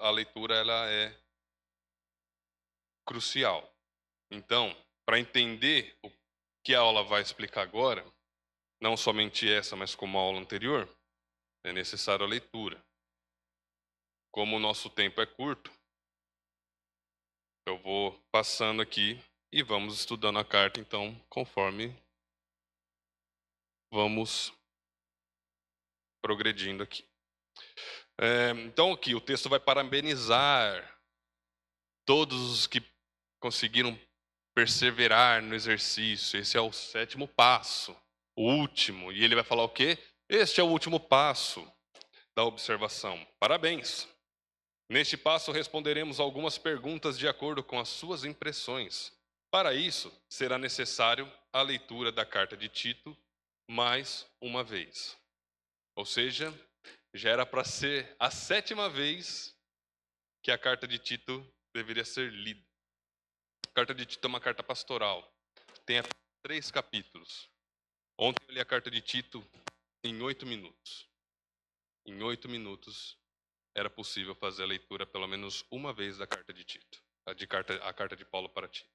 a leitura ela é crucial. Então, para entender o que a aula vai explicar agora, não somente essa, mas como a aula anterior, é necessário a leitura. Como o nosso tempo é curto, eu vou passando aqui e vamos estudando a carta, então, conforme vamos progredindo aqui. Então, aqui o texto vai parabenizar todos os que conseguiram perseverar no exercício. Esse é o 7º passo, o último. E ele vai falar o quê? Este é o último passo da observação. Parabéns! Neste passo responderemos algumas perguntas de acordo com as suas impressões. Para isso, será necessário a leitura da carta de Tito mais uma vez. Ou seja, já era para ser a 7ª vez que a carta de Tito deveria ser lida. A carta de Tito é uma carta pastoral. Tem 3 capítulos. Ontem eu li a carta de Tito em 8 minutos. Em 8 minutos era possível fazer a leitura pelo menos uma vez da carta de Tito. A carta de Paulo para Tito.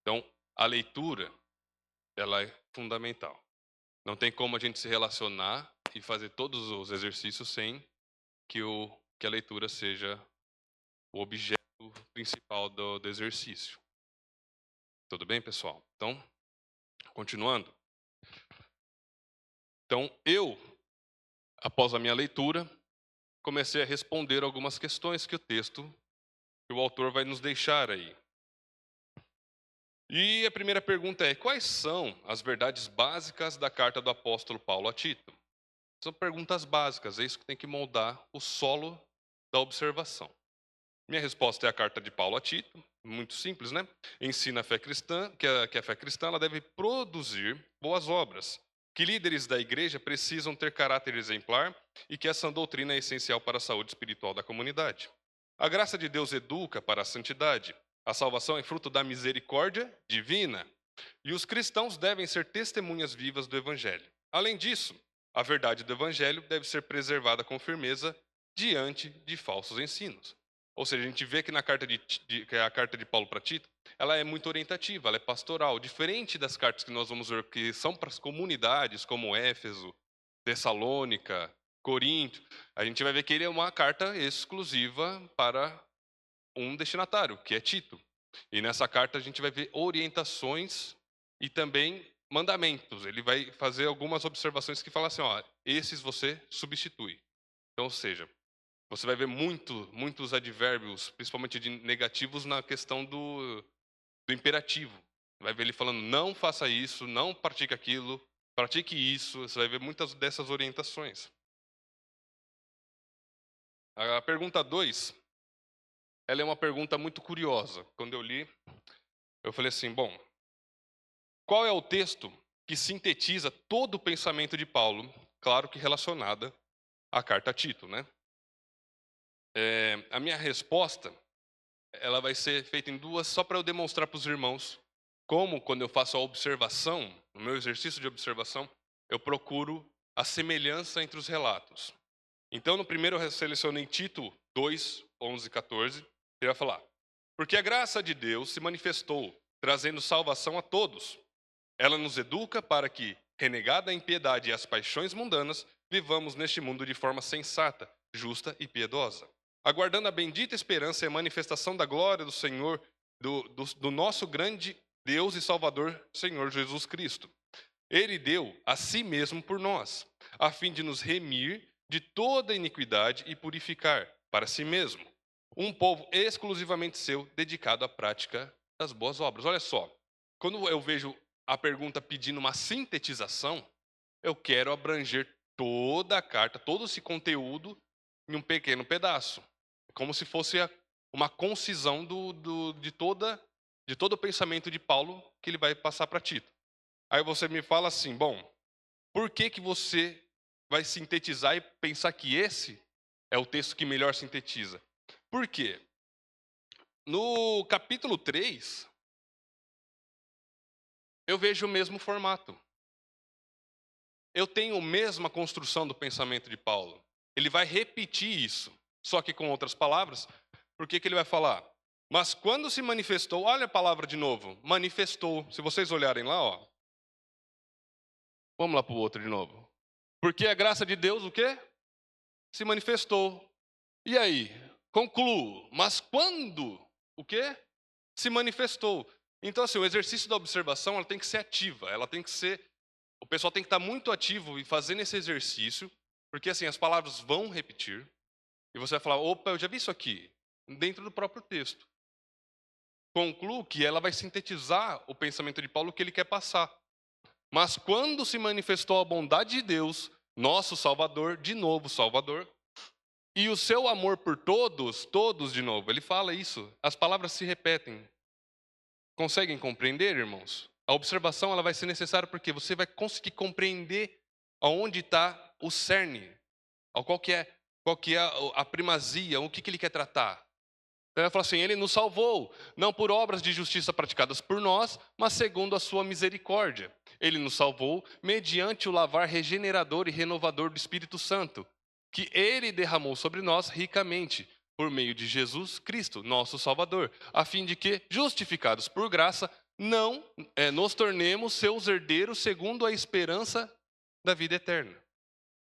Então, a leitura, ela é fundamental. Não tem como a gente se relacionar e fazer todos os exercícios sem que a leitura seja o objeto principal do exercício. Tudo bem, pessoal? Então, continuando. Então, após a minha leitura, comecei a responder algumas questões que o autor vai nos deixar aí. E a primeira pergunta é: quais são as verdades básicas da carta do apóstolo Paulo a Tito? São perguntas básicas, é isso que tem que moldar o solo da observação. Minha resposta é a carta de Paulo a Tito, muito simples, né? Ensina a fé cristã, que a fé cristã ela deve produzir boas obras, que líderes da igreja precisam ter caráter exemplar e que essa doutrina é essencial para a saúde espiritual da comunidade. A graça de Deus educa para a santidade. A salvação é fruto da misericórdia divina. E os cristãos devem ser testemunhas vivas do Evangelho. Além disso, a verdade do Evangelho deve ser preservada com firmeza diante de falsos ensinos. Ou seja, a gente vê que na carta que é a carta de Paulo para Tito, ela é muito orientativa, ela é pastoral, diferente das cartas que nós vamos ver que são para as comunidades como Éfeso, Tessalônica, Corinto. A gente vai ver que ele é uma carta exclusiva para um destinatário, que é Tito. E nessa carta a gente vai ver orientações e também mandamentos. Ele vai fazer algumas observações que falam assim, ó, esses você substitui. Então, ou seja, você vai ver muitos advérbios, principalmente de negativos, na questão do imperativo. Vai ver ele falando, não faça isso, não pratique aquilo, pratique isso. Você vai ver muitas dessas orientações. A pergunta 2, ela é uma pergunta muito curiosa. Quando eu li, eu falei assim, bom, qual é o texto que sintetiza todo o pensamento de Paulo, claro que relacionada à carta a Tito, né? A minha resposta, ela vai ser feita em duas, só para eu demonstrar para os irmãos como, quando eu faço a observação, no meu exercício de observação, eu procuro a semelhança entre os relatos. Então, no primeiro eu selecionei Tito 2, 11 e 14, ele vai falar, porque a graça de Deus se manifestou, trazendo salvação a todos. Ela nos educa para que, renegada a impiedade e as paixões mundanas, vivamos neste mundo de forma sensata, justa e piedosa, aguardando a bendita esperança e a manifestação da glória do Senhor, do nosso grande Deus e Salvador, Senhor Jesus Cristo. Ele deu a si mesmo por nós, a fim de nos remir de toda iniquidade e purificar para si mesmo um povo exclusivamente seu, dedicado à prática das boas obras. Olha só, quando eu vejo a pergunta pedindo uma sintetização, eu quero abranger toda a carta, todo esse conteúdo em um pequeno pedaço. Como se fosse uma concisão de todo o pensamento de Paulo que ele vai passar para Tito. Aí você me fala assim, bom, por que você vai sintetizar e pensar que esse é o texto que melhor sintetiza? Por quê? No capítulo 3, eu vejo o mesmo formato. Eu tenho a mesma construção do pensamento de Paulo. Ele vai repetir isso. Só que com outras palavras, por que ele vai falar? Mas quando se manifestou, olha a palavra de novo, manifestou. Se vocês olharem lá, ó. Vamos lá para o outro de novo. Porque a graça de Deus, o quê? Se manifestou. E aí? Concluo. Mas quando? O quê? Se manifestou. Então, assim, o exercício da observação, ela tem que ser ativa. Ela tem que ser... O pessoal tem que estar muito ativo e fazendo esse exercício. Porque, assim, as palavras vão repetir. E você vai falar, opa, eu já vi isso aqui. Dentro do próprio texto. Concluo que ela vai sintetizar o pensamento de Paulo que ele quer passar. Mas quando se manifestou a bondade de Deus, nosso Salvador, de novo Salvador, e o seu amor por todos, todos de novo, ele fala isso, as palavras se repetem. Conseguem compreender, irmãos? A observação ela vai ser necessária porque você vai conseguir compreender aonde está o cerne, qual que é a primazia, o que ele quer tratar. Ele vai falar assim, ele nos salvou, não por obras de justiça praticadas por nós, mas segundo a sua misericórdia. Ele nos salvou mediante o lavar regenerador e renovador do Espírito Santo, que ele derramou sobre nós ricamente, por meio de Jesus Cristo, nosso Salvador, a fim de que, justificados por graça, não nos tornemos seus herdeiros segundo a esperança da vida eterna.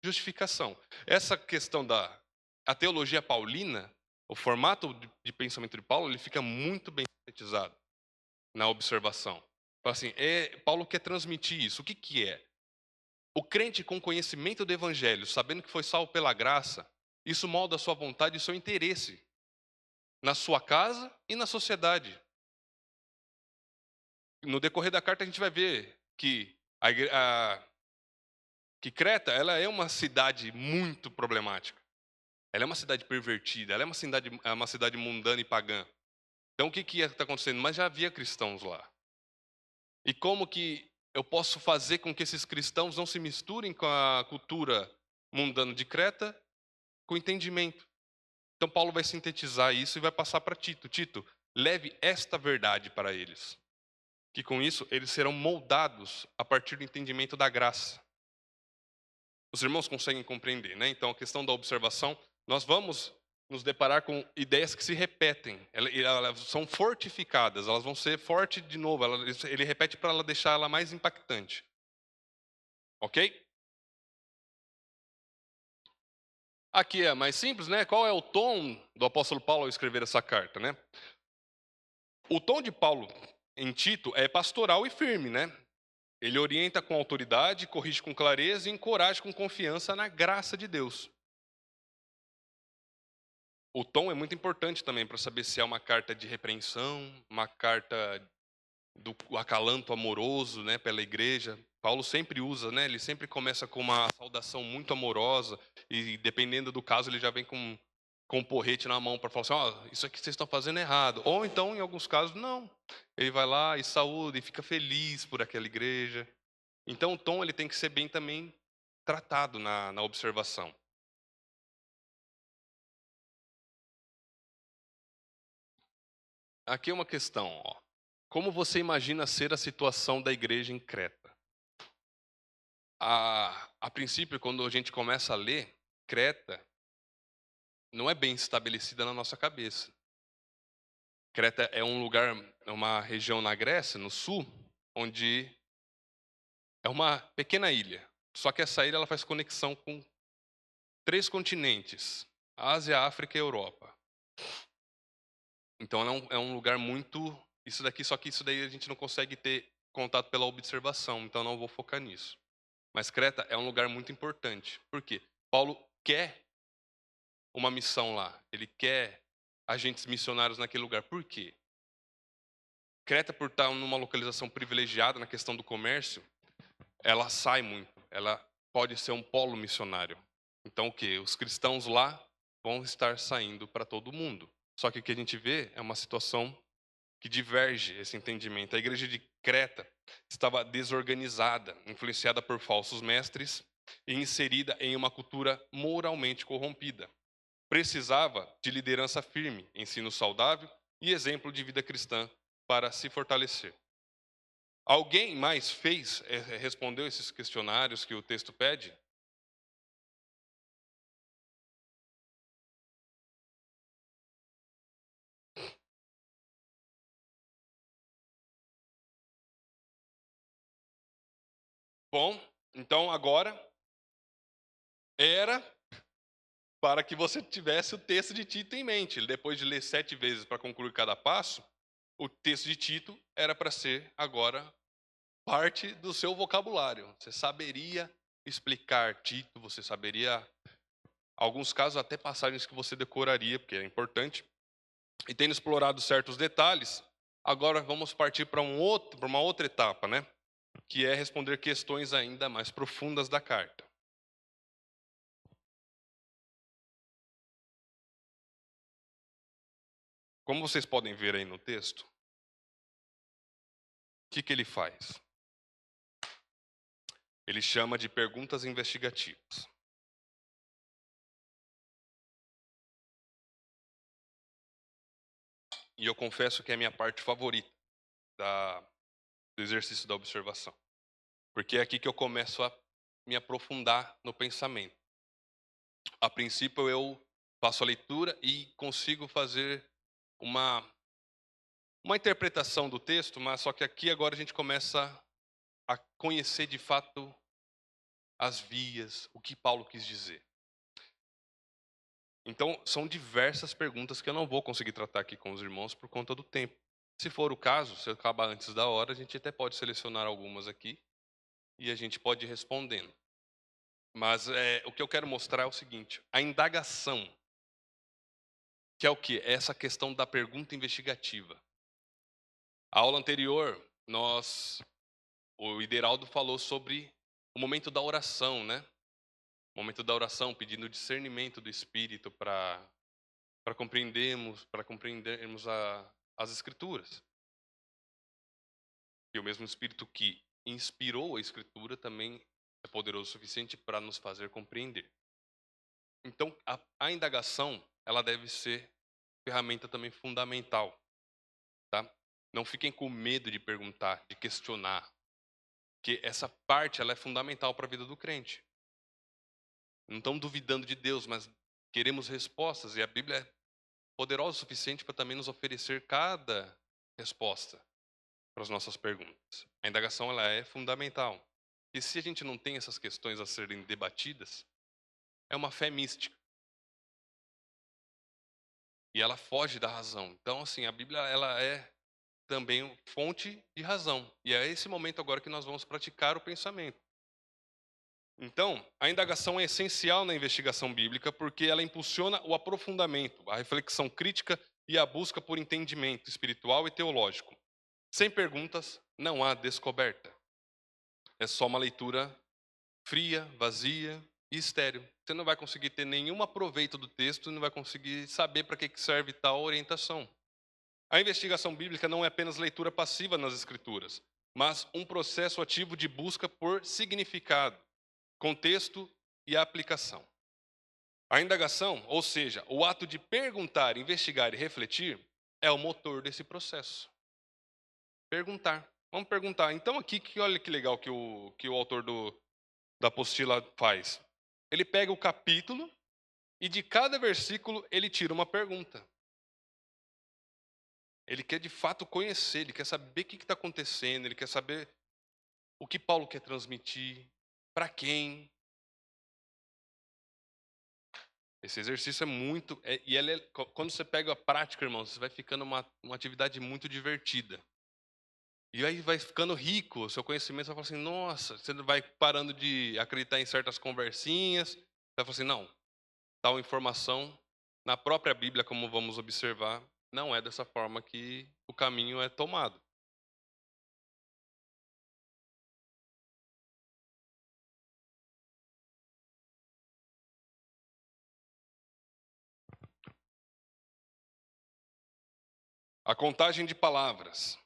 Justificação. Essa questão a teologia paulina, o formato de pensamento de Paulo, ele fica muito bem sintetizado na observação. Assim, Paulo quer transmitir isso. O que é? O crente com conhecimento do evangelho, sabendo que foi salvo pela graça, isso molda a sua vontade e seu interesse na sua casa e na sociedade. No decorrer da carta a gente vai ver que que Creta ela é uma cidade muito problemática. Ela é uma cidade pervertida, ela é uma cidade mundana e pagã. Então o que está acontecendo? Mas já havia cristãos lá. E como que eu posso fazer com que esses cristãos não se misturem com a cultura mundana de Creta com entendimento? Então Paulo vai sintetizar isso e vai passar para Tito. Tito, leve esta verdade para eles. Que com isso eles serão moldados a partir do entendimento da graça. Os irmãos conseguem compreender, né? Então a questão da observação, nós vamos nos deparar com ideias que se repetem, elas são fortificadas, elas vão ser fortes de novo, ele repete para deixar ela mais impactante. Ok? Aqui é mais simples, né? Qual é o tom do apóstolo Paulo ao escrever essa carta, né? O tom de Paulo em Tito é pastoral e firme, né? Ele orienta com autoridade, corrige com clareza e encoraja com confiança na graça de Deus. O tom é muito importante também para saber se é uma carta de repreensão, uma carta do acalanto amoroso, né, pela igreja. Paulo sempre usa, né, ele sempre começa com uma saudação muito amorosa e dependendo do caso ele já vem com um porrete na mão para falar assim, ó, isso aqui vocês estão fazendo errado. Ou então, em alguns casos, não. Ele vai lá e saúda e fica feliz por aquela igreja. Então, o tom ele tem que ser bem também tratado na observação. Aqui é uma questão, ó. Como você imagina ser a situação da igreja em Creta? A princípio, quando a gente começa a ler, Creta não é bem estabelecida na nossa cabeça. Creta é um lugar, é uma região na Grécia, no sul, onde é uma pequena ilha. Só que essa ilha ela faz conexão com 3 continentes: Ásia, África e Europa. Então é um lugar muito isso daqui, só que isso daí a gente não consegue ter contato pela observação, então não vou focar nisso. Mas Creta é um lugar muito importante. Por quê? Paulo quer uma missão lá. Ele quer agentes missionários naquele lugar. Por quê? Creta, por estar numa localização privilegiada na questão do comércio, ela sai muito. Ela pode ser um polo missionário. Então o quê? Os cristãos lá vão estar saindo para todo mundo. Só que o que a gente vê é uma situação que diverge esse entendimento. A igreja de Creta estava desorganizada, influenciada por falsos mestres e inserida em uma cultura moralmente corrompida. Precisava de liderança firme, ensino saudável e exemplo de vida cristã para se fortalecer. Alguém mais respondeu esses questionários que o texto pede? Bom, então agora era para que você tivesse o texto de Tito em mente. Depois de ler 7 vezes para concluir cada passo, o texto de Tito era para ser agora parte do seu vocabulário. Você saberia explicar Tito, você saberia, alguns casos, até passagens que você decoraria, porque é importante. E tendo explorado certos detalhes, agora vamos partir para uma outra etapa, né? Que é responder questões ainda mais profundas da carta. Como vocês podem ver aí no texto, o que ele faz? Ele chama de perguntas investigativas. E eu confesso que é a minha parte favorita do exercício da observação. Porque é aqui que eu começo a me aprofundar no pensamento. A princípio eu faço a leitura e consigo fazer uma interpretação do texto, mas só que aqui agora a gente começa a conhecer de fato as vias, o que Paulo quis dizer. Então, são diversas perguntas que eu não vou conseguir tratar aqui com os irmãos por conta do tempo. Se for o caso, se acabar antes da hora, a gente até pode selecionar algumas aqui e a gente pode ir respondendo. Mas o que eu quero mostrar é o seguinte: a indagação, que é o quê? É essa questão da pergunta investigativa. A aula anterior, o Ideraldo falou sobre o momento da oração, né? O momento da oração, pedindo discernimento do Espírito para compreendermos as Escrituras. E o mesmo Espírito que inspirou a Escritura também é poderoso o suficiente para nos fazer compreender. Então, a indagação, ela deve ser ferramenta também fundamental, tá? Não fiquem com medo de perguntar, de questionar, porque essa parte ela é fundamental para a vida do crente. Não estamos duvidando de Deus, mas queremos respostas, e a Bíblia é poderosa o suficiente para também nos oferecer cada resposta para as nossas perguntas. A indagação ela é fundamental. E se a gente não tem essas questões a serem debatidas, é uma fé mística. E ela foge da razão. Então, assim, a Bíblia ela é também fonte de razão. E é esse momento agora que nós vamos praticar o pensamento. Então, a indagação é essencial na investigação bíblica porque ela impulsiona o aprofundamento, a reflexão crítica e a busca por entendimento espiritual e teológico. Sem perguntas, não há descoberta. É só uma leitura fria, vazia e estéril. Você não vai conseguir ter nenhum aproveito do texto, não vai conseguir saber para que serve tal orientação. A investigação bíblica não é apenas leitura passiva nas Escrituras, mas um processo ativo de busca por significado, contexto e aplicação. A indagação, ou seja, o ato de perguntar, investigar e refletir, é o motor desse processo. Perguntar. Vamos perguntar. Então aqui, olha que legal que o autor da apostila faz. Ele pega o capítulo e de cada versículo ele tira uma pergunta. Ele quer de fato conhecer, ele quer saber o que está acontecendo, ele quer saber o que Paulo quer transmitir, para quem. Esse exercício é muito. Quando você pega a prática, irmão, você vai ficando uma atividade muito divertida. E aí vai ficando rico o seu conhecimento. Você vai falar assim: nossa, você vai parando de acreditar em certas conversinhas. Você vai falar assim: não, tal informação, na própria Bíblia, como vamos observar, não é dessa forma que o caminho é tomado. A contagem de palavras.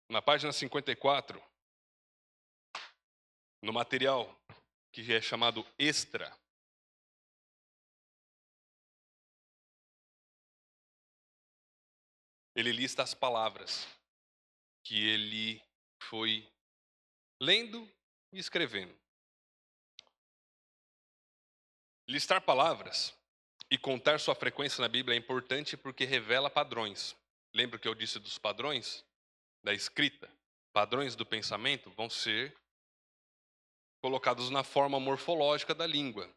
Na página 54, no material que é chamado extra, ele lista as palavras que ele foi lendo e escrevendo. Listar palavras e contar sua frequência na Bíblia é importante porque revela padrões. Lembra que eu disse dos padrões da escrita? padrões do pensamento vão ser colocados na forma morfológica da língua.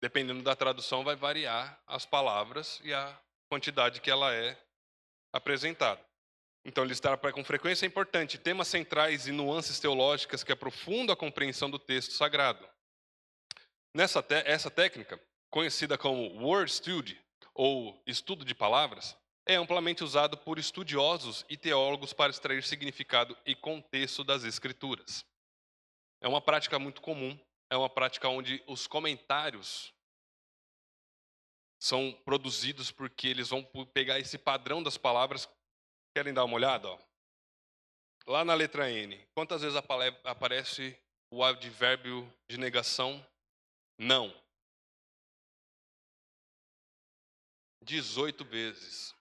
Dependendo da tradução, vai variar as palavras e a quantidade que ela é apresentada. Então, listar com frequência é importante. Temas centrais e nuances teológicas que aprofundam a compreensão do texto sagrado. Essa técnica, conhecida como word study, ou estudo de palavras, é amplamente usado por estudiosos e teólogos para extrair significado e contexto das escrituras. É uma prática muito comum, é uma prática onde os comentários são produzidos porque eles vão pegar esse padrão das palavras. Querem dar uma olhada? Ó? Lá na letra N, quantas vezes aparece o advérbio de negação não? 18 vezes.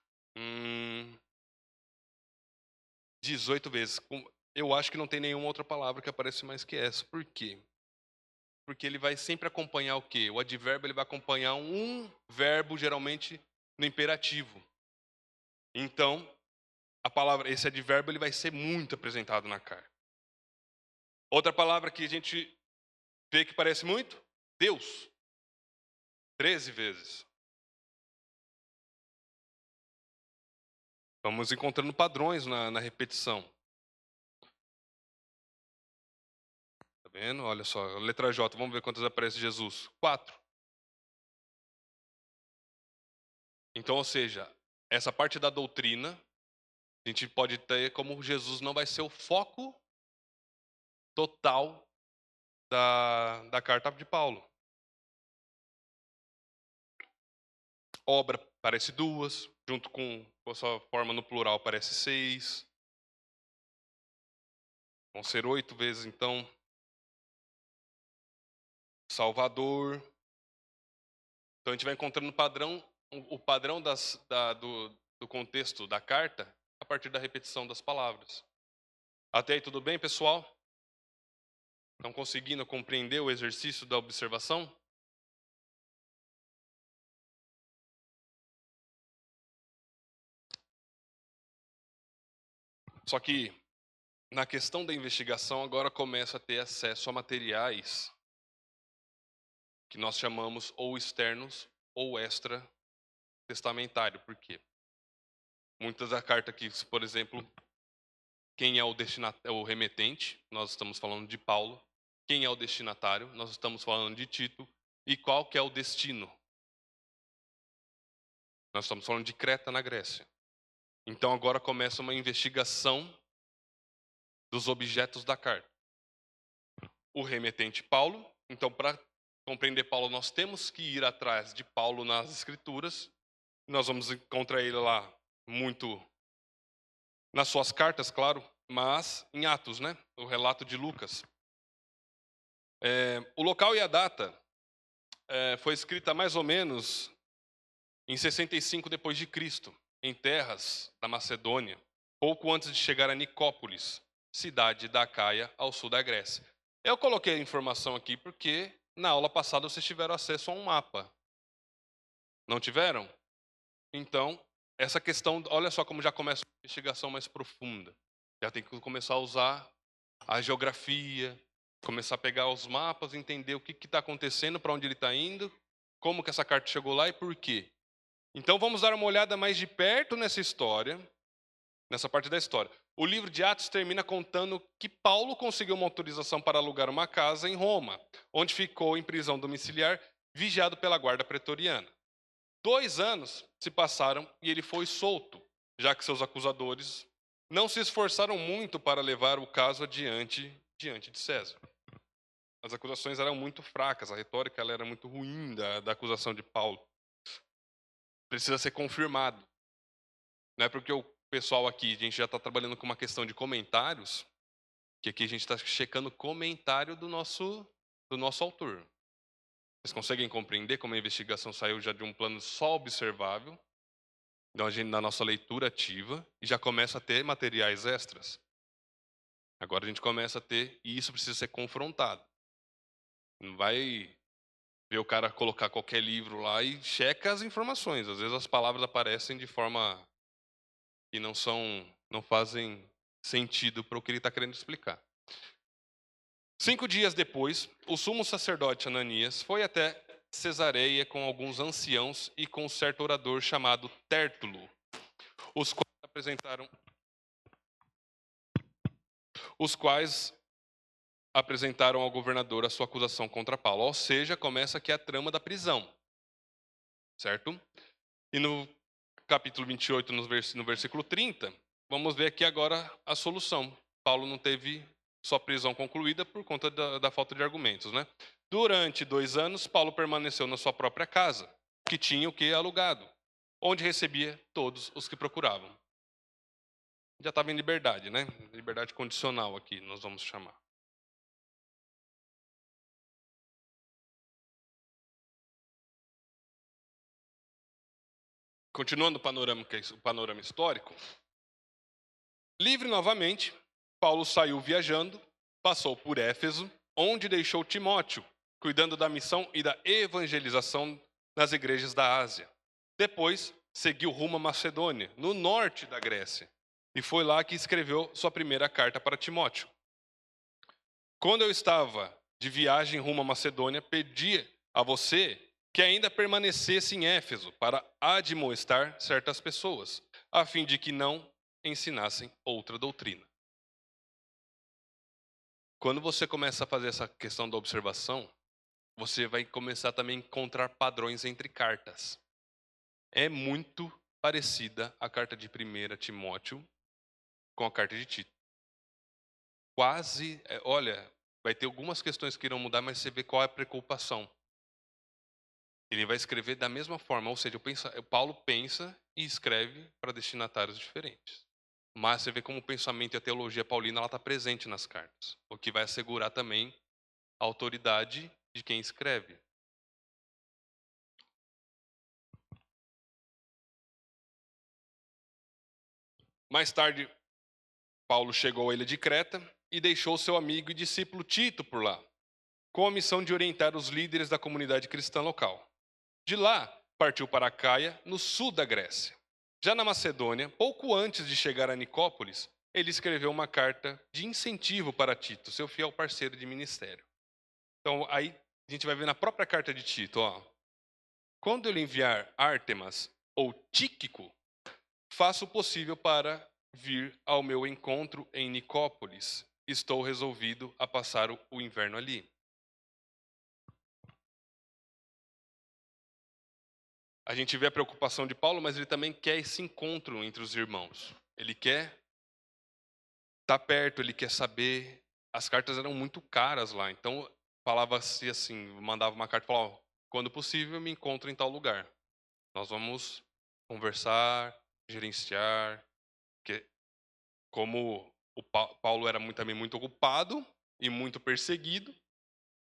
18 vezes. Eu acho que não tem nenhuma outra palavra que aparece mais que essa. Por quê? Porque ele vai sempre acompanhar o quê? O advérbio ele vai acompanhar um verbo, geralmente no imperativo. Então, esse advérbio ele vai ser muito apresentado na carta. Outra palavra que a gente vê que parece muito? Deus. 13 vezes. Vamos encontrando padrões na repetição. Tá vendo? Olha só, letra J, vamos ver quantas aparece Jesus. 4. Então, ou seja, essa parte da doutrina, a gente pode ter como Jesus não vai ser o foco total da carta de Paulo. Obra parece 2, junto com a sua forma no plural parece 6. Vão ser 8 vezes, então. Salvador. Então a gente vai encontrando o padrão do contexto da carta a partir da repetição das palavras. Até aí tudo bem, pessoal? Estão conseguindo compreender o exercício da observação? Só que na questão da investigação agora começa a ter acesso a materiais que nós chamamos ou externos ou extra-testamentário. Por quê? Muitas da carta aqui, por exemplo, quem é o remetente, nós estamos falando de Paulo. Quem é o destinatário, nós estamos falando de Tito. E qual que é o destino? Nós estamos falando de Creta, na Grécia. Então agora começa uma investigação dos objetos da carta. O remetente Paulo. Então, para compreender Paulo, nós temos que ir atrás de Paulo nas Escrituras. Nós vamos encontrar ele lá muito nas suas cartas, claro, mas em Atos, né? O relato de Lucas. O local e a data foi escrita mais ou menos em 65 depois de Cristo, em terras da Macedônia, pouco antes de chegar a Nicópolis, cidade da Acaia, ao sul da Grécia. Eu coloquei a informação aqui porque na aula passada vocês tiveram acesso a um mapa. Não tiveram? Então, essa questão, olha só como já começa uma investigação mais profunda. Já tem que começar a usar a geografia, começar a pegar os mapas, entender o que está acontecendo, para onde ele está indo, como que essa carta chegou lá e por quê. Então vamos dar uma olhada mais de perto nessa história, nessa parte da história. O livro de Atos termina contando que Paulo conseguiu uma autorização para alugar uma casa em Roma, onde ficou em prisão domiciliar, vigiado pela guarda pretoriana. 2 anos se passaram e ele foi solto, já que seus acusadores não se esforçaram muito para levar o caso diante de César. As acusações eram muito fracas, a retórica ela era muito ruim da acusação de Paulo. Precisa ser confirmado. Não é porque o pessoal aqui, a gente já está trabalhando com uma questão de comentários, que aqui a gente está checando o comentário do nosso autor. Vocês conseguem compreender como a investigação saiu já de um plano só observável, então a gente na nossa leitura ativa, e já começa a ter materiais extras. Agora a gente começa a ter, e isso precisa ser confrontado. Não vai ver o cara colocar qualquer livro lá e checa as informações. Às vezes as palavras aparecem de forma que não fazem sentido para o que ele está querendo explicar. 5 dias depois, o sumo sacerdote Ananias foi até Cesareia com alguns anciãos e com um certo orador chamado Tértulo, os quais apresentaram ao governador a sua acusação contra Paulo. Ou seja, começa aqui a trama da prisão, certo? E no capítulo 28, no versículo 30, vamos ver aqui agora a solução. Paulo não teve sua prisão concluída por conta da falta de argumentos, né? Durante 2 anos, Paulo permaneceu na sua própria casa, que tinha o que alugado, onde recebia todos os que procuravam. Já estava em liberdade, né? Liberdade condicional aqui, nós vamos chamar. Continuando o panorama histórico, livre novamente, Paulo saiu viajando, passou por Éfeso, onde deixou Timóteo, cuidando da missão e da evangelização nas igrejas da Ásia. Depois, seguiu rumo a Macedônia, no norte da Grécia, e foi lá que escreveu sua primeira carta para Timóteo. Quando eu estava de viagem rumo a Macedônia, pedi a você que ainda permanecesse em Éfeso para admoestar certas pessoas, a fim de que não ensinassem outra doutrina. Quando você começa a fazer essa questão da observação, você vai começar também a encontrar padrões entre cartas. É muito parecida a carta de 1 Timóteo com a carta de Tito. Quase, olha, vai ter algumas questões que irão mudar, mas você vê qual é a preocupação. Ele vai escrever da mesma forma, ou seja, Paulo pensa e escreve para destinatários diferentes. Mas você vê como o pensamento e a teologia paulina está presente nas cartas, o que vai assegurar também a autoridade de quem escreve. Mais tarde, Paulo chegou à ilha de Creta e deixou seu amigo e discípulo Tito por lá, com a missão de orientar os líderes da comunidade cristã local. De lá, partiu para Caia, no sul da Grécia. Já na Macedônia, pouco antes de chegar a Nicópolis, ele escreveu uma carta de incentivo para Tito, seu fiel parceiro de ministério. Então, aí a gente vai ver na própria carta de Tito, quando ele enviar Ártemas ou Tíquico, faça o possível para vir ao meu encontro em Nicópolis. Estou resolvido a passar o inverno ali. A gente vê a preocupação de Paulo, mas ele também quer esse encontro entre os irmãos. Ele quer estar perto, ele quer saber. As cartas eram muito caras lá, então falava-se assim, mandava uma carta e falava, quando possível, me encontro em tal lugar. Nós vamos conversar, gerenciar, que como o Paulo era também muito ocupado e muito perseguido,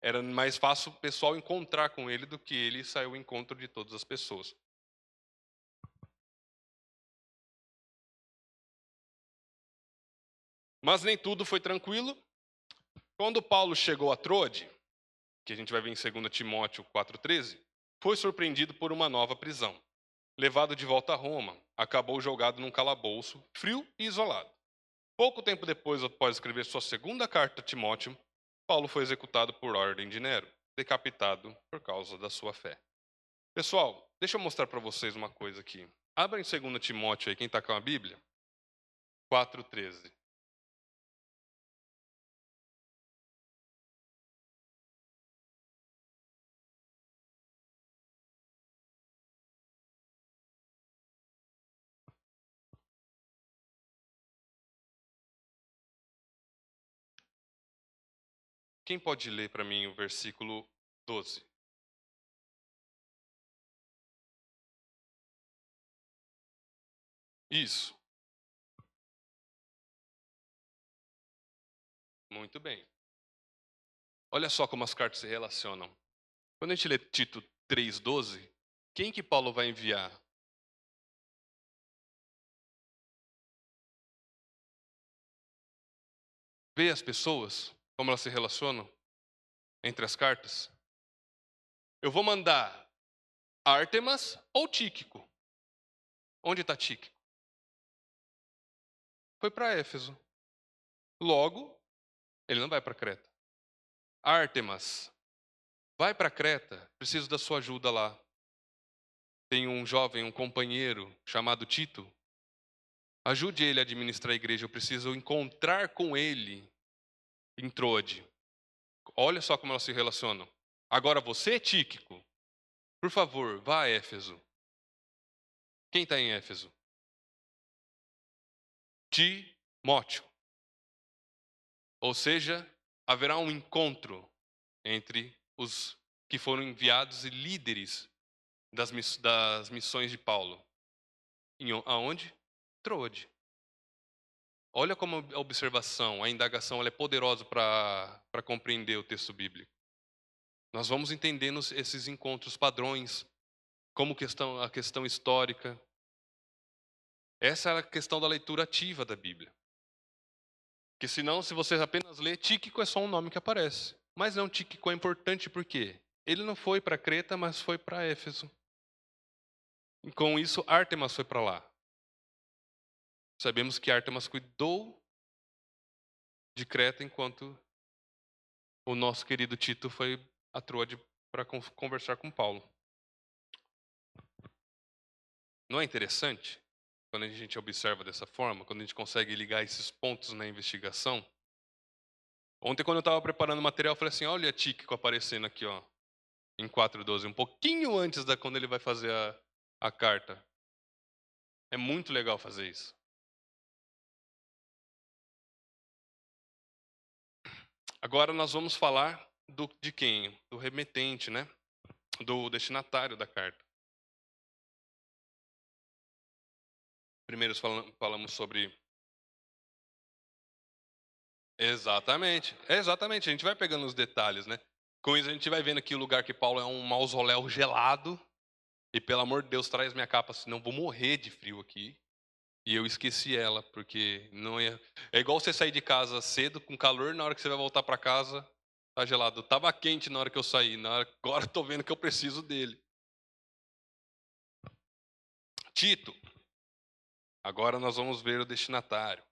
era mais fácil o pessoal encontrar com ele do que ele sair ao encontro de todas as pessoas. Mas nem tudo foi tranquilo. Quando Paulo chegou a Troade, que a gente vai ver em 2 Timóteo 4,13, foi surpreendido por uma nova prisão. Levado de volta a Roma, acabou jogado num calabouço, frio e isolado. Pouco tempo depois, após escrever sua segunda carta a Timóteo, Paulo foi executado por ordem de Nero, decapitado por causa da sua fé. Pessoal, deixa eu mostrar para vocês uma coisa aqui. Abra em 2 Timóteo aí, quem está com a Bíblia, 4,13. Quem pode ler para mim o versículo 12? Isso. Muito bem. Olha só como as cartas se relacionam. Quando a gente lê Tito 3,12, quem que Paulo vai enviar? Vê as pessoas, como elas se relacionam entre as cartas? Eu vou mandar Ártemas ou Tíquico? Onde está Tíquico? Foi para Éfeso. Logo, ele não vai para Creta. Ártemas, vai para Creta, preciso da sua ajuda lá. Tem um jovem, um companheiro chamado Tito. Ajude ele a administrar a igreja, eu preciso encontrar com ele em Troade. Olha só como elas se relacionam. Agora você, Tíquico, por favor, vá a Éfeso. Quem está em Éfeso? Timóteo. Ou seja, haverá um encontro entre os que foram enviados e líderes das missões de Paulo. Aonde? Troade. Olha como a observação, a indagação, ela é poderosa para compreender o texto bíblico. Nós vamos entendendo esses encontros padrões, como a questão histórica. Essa é a questão da leitura ativa da Bíblia. Porque senão, se você apenas lê, Tíquico é só um nome que aparece. Mas não, Tíquico é importante porque ele não foi para Creta, mas foi para Éfeso. E com isso, Ártemas foi para lá. Sabemos que Ártemas cuidou de Creta enquanto o nosso querido Tito foi a Troade para conversar com Paulo. Não é interessante? Quando a gente observa dessa forma, quando a gente consegue ligar esses pontos na investigação. Ontem, quando eu estava preparando o material, eu falei assim, olha Tíquico aparecendo aqui, ó, em 4:12, um pouquinho antes da quando ele vai fazer a carta. É muito legal fazer isso. Agora nós vamos falar de quem? Do remetente, né? Do destinatário da carta. Primeiro falamos sobre... Exatamente. Exatamente. A gente vai pegando os detalhes, né? Com isso a gente vai vendo que o lugar que Paulo é um mausoléu gelado. E pelo amor de Deus, traz minha capa, senão vou morrer de frio aqui. E eu esqueci ela, porque não ia... É igual você sair de casa cedo, com calor, na hora que você vai voltar para casa, tá gelado. Tava quente na hora que eu saí, agora eu tô vendo que eu preciso dele. Tito. Agora nós vamos ver o destinatário.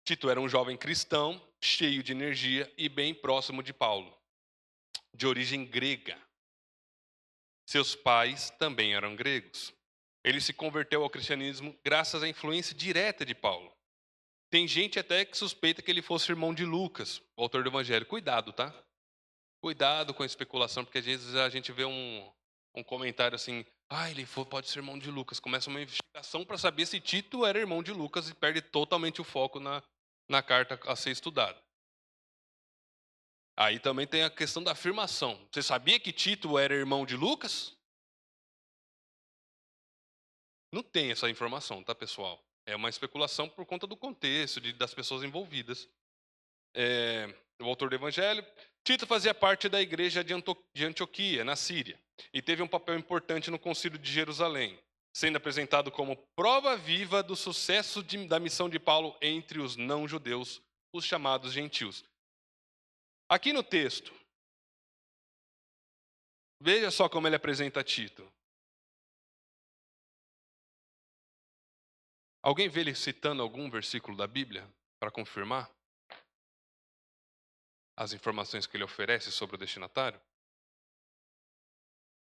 Tito era um jovem cristão, cheio de energia e bem próximo de Paulo, de origem grega. Seus pais também eram gregos. Ele se converteu ao cristianismo graças à influência direta de Paulo. Tem gente até que suspeita que ele fosse irmão de Lucas, o autor do Evangelho. Cuidado, tá? Cuidado com a especulação, porque às vezes a gente vê um comentário assim, pode ser irmão de Lucas. Começa uma investigação para saber se Tito era irmão de Lucas e perde totalmente o foco na carta a ser estudada. Aí também tem a questão da afirmação. Você sabia que Tito era irmão de Lucas? Não tem essa informação, tá, pessoal? É uma especulação por conta do contexto, das pessoas envolvidas. O autor do Evangelho. Tito fazia parte da igreja de Antioquia, na Síria, e teve um papel importante no Concílio de Jerusalém, sendo apresentado como prova viva do sucesso da missão de Paulo entre os não-judeus, os chamados gentios. Aqui no texto, veja só como ele apresenta Tito. Alguém vê ele citando algum versículo da Bíblia para confirmar as informações que ele oferece sobre o destinatário?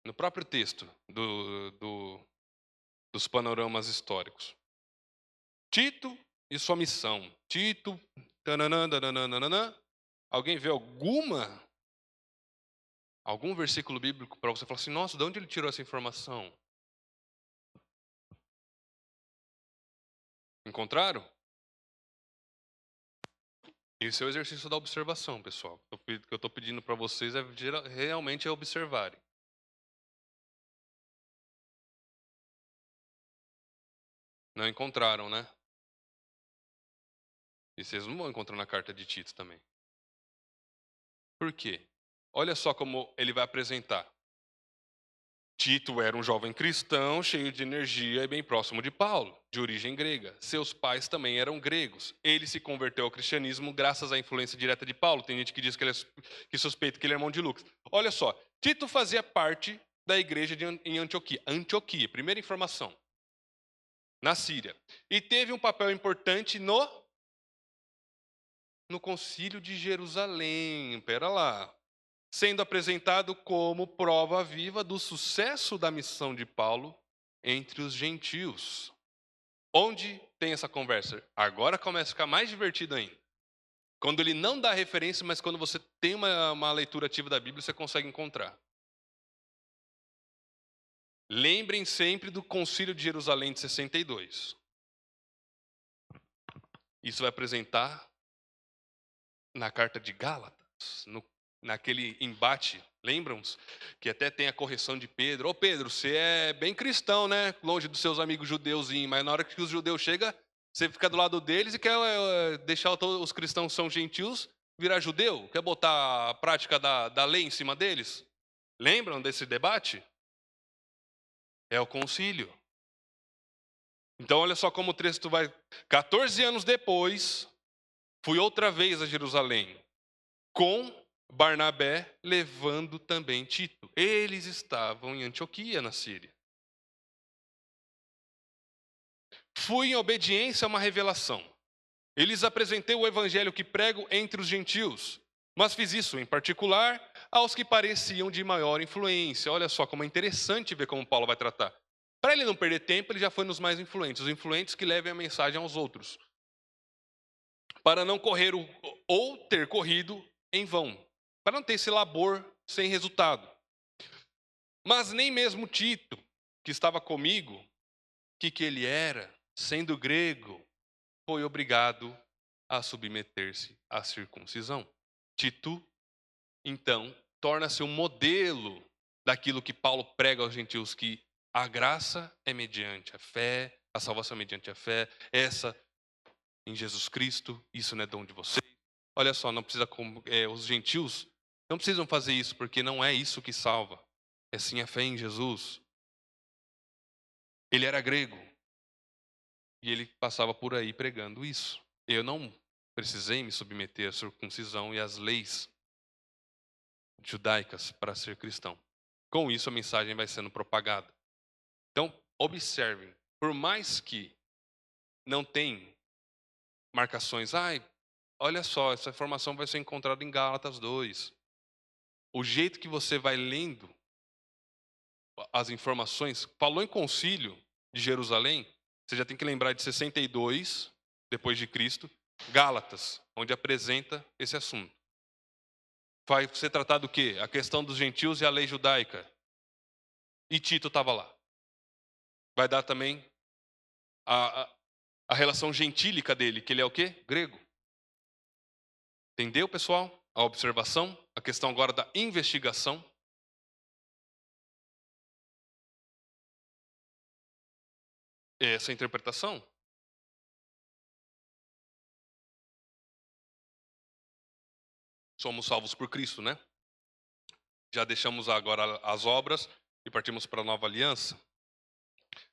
No próprio texto dos panoramas históricos. Tito e sua missão. Tito, tananã, tananã. Alguém vê algum versículo bíblico para você falar assim, nossa, de onde ele tirou essa informação? Encontraram? Esse é o exercício da observação, pessoal. O que eu estou pedindo para vocês realmente é observarem. Não encontraram, né? E vocês não vão encontrar na carta de Tito também. Por quê? Olha só como ele vai apresentar. Tito era um jovem cristão, cheio de energia e bem próximo de Paulo, de origem grega. Seus pais também eram gregos. Ele se converteu ao cristianismo graças à influência direta de Paulo. Tem gente que diz que suspeita que ele é irmão de Lucas. Olha só, Tito fazia parte da igreja em Antioquia. Antioquia, primeira informação. Na Síria. E teve um papel importante no no Concílio de Jerusalém. Pera lá. Sendo apresentado como prova viva do sucesso da missão de Paulo entre os gentios. Onde tem essa conversa? Agora começa a ficar mais divertido ainda. Quando ele não dá referência, mas quando você tem uma leitura ativa da Bíblia, você consegue encontrar. Lembrem sempre do Concílio de Jerusalém de 62. Isso vai apresentar na carta de Gálatas, naquele embate. Lembram-se que até tem a correção de Pedro. Ô Pedro, você é bem cristão, né? Longe dos seus amigos judeus, mas na hora que os judeus chegam, você fica do lado deles e quer deixar os cristãos que são gentios virar judeu? Quer botar a prática da lei em cima deles? Lembram desse debate? É o concílio. Então olha só como o texto vai. 14 anos depois, fui outra vez a Jerusalém, com Barnabé levando também Tito. Eles estavam em Antioquia, na Síria. Fui em obediência a uma revelação. Eles apresentei o evangelho que prego entre os gentios, mas fiz isso em particular aos que pareciam de maior influência. Olha só como é interessante ver como Paulo vai tratar. Para ele não perder tempo, ele já foi nos mais influentes, os influentes que levem a mensagem aos outros. Para não correr ou ter corrido em vão, para não ter esse labor sem resultado. Mas nem mesmo Tito, que estava comigo, que ele era, sendo grego, foi obrigado a submeter-se à circuncisão. Tito, então, torna-se um modelo daquilo que Paulo prega aos gentios, que a graça é mediante a fé, a salvação é mediante a fé, essa em Jesus Cristo, isso não é dom de vocês. Olha só, não precisa os gentios não precisam fazer isso, porque não é isso que salva. É sim a fé em Jesus. Ele era grego. E ele passava por aí pregando isso. Eu não precisei me submeter à circuncisão e às leis judaicas para ser cristão. Com isso, a mensagem vai sendo propagada. Então, observem. Por mais que não tem marcações, olha só, essa informação vai ser encontrada em Gálatas 2. O jeito que você vai lendo as informações, falou em concílio de Jerusalém, você já tem que lembrar de 62, depois de Cristo, Gálatas, onde apresenta esse assunto. Vai ser tratado o quê? A questão dos gentios e a lei judaica. E Tito estava lá. Vai dar também a relação gentílica dele, que ele é o quê? Grego. Entendeu, pessoal? A observação, a questão agora da investigação. Essa interpretação. Somos salvos por Cristo, né? Já deixamos agora as obras e partimos para a nova aliança.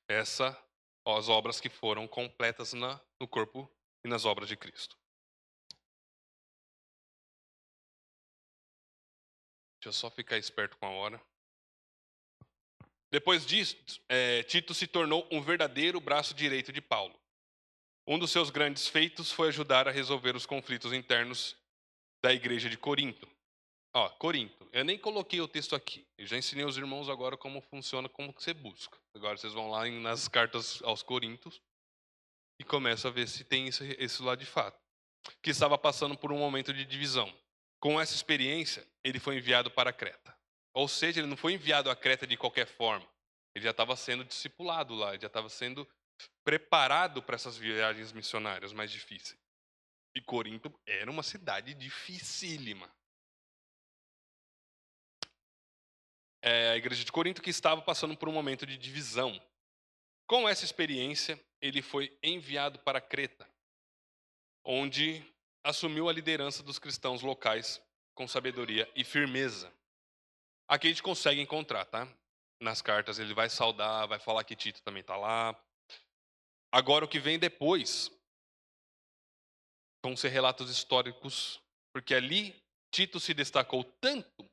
As obras que foram completas no corpo e nas obras de Cristo. Deixa eu só ficar esperto com a hora. Depois disso, Tito se tornou um verdadeiro braço direito de Paulo. Um dos seus grandes feitos foi ajudar a resolver os conflitos internos da igreja de Corinto. Corinto. Eu nem coloquei o texto aqui. Eu já ensinei aos irmãos agora como funciona, como que você busca. Agora vocês vão lá nas cartas aos Coríntios e começam a ver se tem esse lá de fato. Que estava passando por um momento de divisão. Com essa experiência, ele foi enviado para Creta. Ou seja, ele não foi enviado a Creta de qualquer forma. Ele já estava sendo discipulado lá, ele já estava sendo preparado para essas viagens missionárias mais difíceis. E Corinto era uma cidade dificílima. A igreja de Corinto que estava passando por um momento de divisão. Com essa experiência, ele foi enviado para Creta, onde assumiu a liderança dos cristãos locais com sabedoria e firmeza. Aqui a gente consegue encontrar, tá? Nas cartas ele vai saudar, vai falar que Tito também está lá. Agora o que vem depois vão ser relatos históricos, porque ali Tito se destacou tanto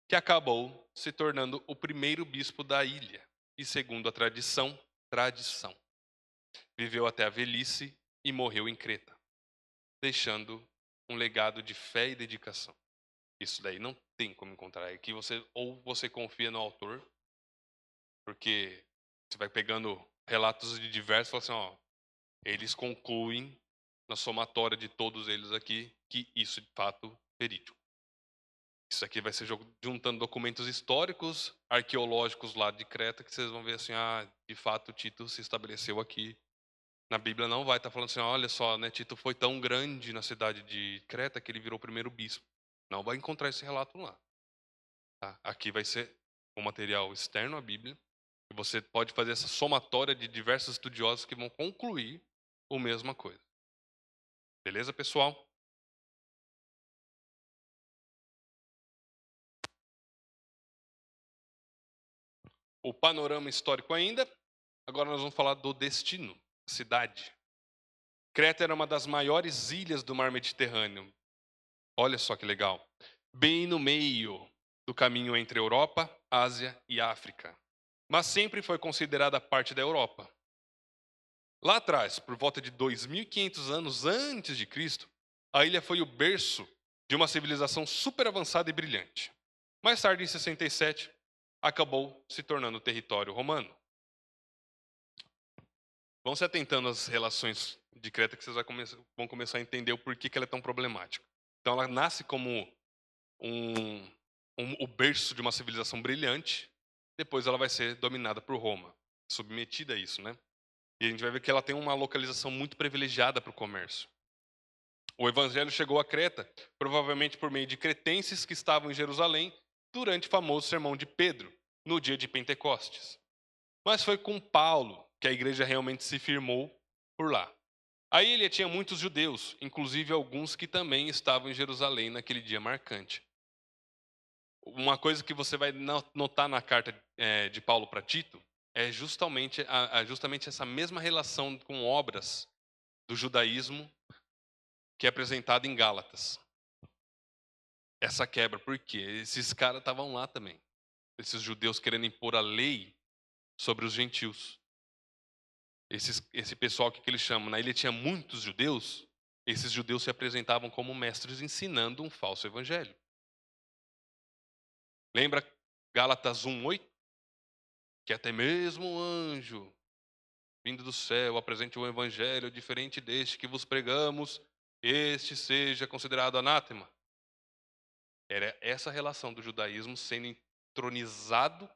que acabou se tornando o primeiro bispo da ilha. E segundo a tradição, viveu até a velhice e morreu em Creta, deixando um legado de fé e dedicação. Isso daí não tem como encontrar. É que você confia no autor, porque você vai pegando relatos de diversos e fala assim, ó, eles concluem na somatória de todos eles aqui que isso de fato é verídico. Isso aqui vai ser juntando documentos históricos, arqueológicos lá de Creta, que vocês vão ver assim, de fato Tito se estabeleceu aqui. Na Bíblia não vai estar falando assim, olha só, né, Tito foi tão grande na cidade de Creta que ele virou o primeiro bispo. Não vai encontrar esse relato lá. Tá? Aqui vai ser um material externo à Bíblia. E você pode fazer essa somatória de diversos estudiosos que vão concluir a mesma coisa. Beleza, pessoal? O panorama histórico ainda. Agora nós vamos falar do destino, cidade. Creta era uma das maiores ilhas do mar Mediterrâneo. Olha só que legal. Bem no meio do caminho entre Europa, Ásia e África. Mas sempre foi considerada parte da Europa. Lá atrás, por volta de 2.500 anos antes de Cristo, a ilha foi o berço de uma civilização super avançada e brilhante. Mais tarde, em 67, acabou se tornando território romano. Vão se atentando às relações de Creta que vocês vão começar a entender o porquê que ela é tão problemática. Então ela nasce como o berço de uma civilização brilhante, depois ela vai ser dominada por Roma, submetida a isso, né? E a gente vai ver que ela tem uma localização muito privilegiada para o comércio. O evangelho chegou a Creta, provavelmente por meio de cretenses que estavam em Jerusalém durante o famoso sermão de Pedro, no dia de Pentecostes. Mas foi com Paulo que a igreja realmente se firmou por lá. A ilha tinha muitos judeus, inclusive alguns que também estavam em Jerusalém naquele dia marcante. Uma coisa que você vai notar na carta de Paulo para Tito é justamente essa mesma relação com obras do judaísmo que é apresentada em Gálatas. Essa quebra, porque esses caras estavam lá também. Esses judeus querendo impor a lei sobre os gentios. Esse pessoal que eles chamam, na ilha tinha muitos judeus, esses judeus se apresentavam como mestres ensinando um falso evangelho. Lembra Gálatas 1:8? Que até mesmo um anjo vindo do céu apresente um evangelho diferente deste que vos pregamos, este seja considerado anátema. Era essa relação do judaísmo sendo entronizado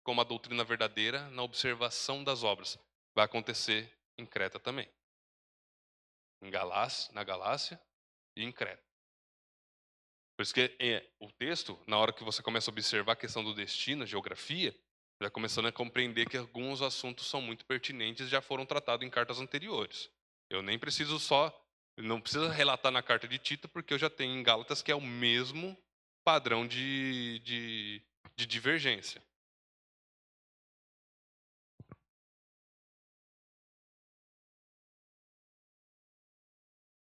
como a doutrina verdadeira na observação das obras. Vai acontecer em Creta também. Na Galácia e em Creta. Por isso que o texto, na hora que você começa a observar a questão do destino, a geografia, já começando a compreender que alguns assuntos são muito pertinentes e já foram tratados em cartas anteriores. Eu nem preciso não precisa relatar na carta de Tito, porque eu já tenho em Gálatas que é o mesmo padrão de divergência.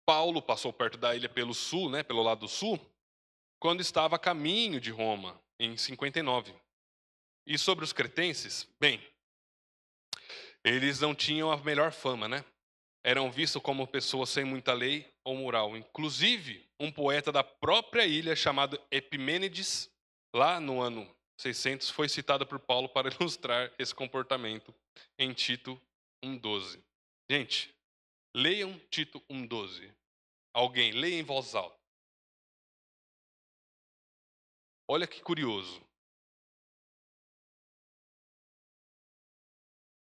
Paulo passou perto da ilha pelo sul, né, pelo lado sul, quando estava a caminho de Roma, em 59. E sobre os cretenses, bem, eles não tinham a melhor fama, né? Eram vistos como pessoas sem muita lei ou moral. Inclusive, um poeta da própria ilha, chamado Epimênides, lá no ano 600, foi citado por Paulo para ilustrar esse comportamento em Tito 1:12. Gente, leiam Tito 1:12. Alguém, leia em voz alta. Olha que curioso.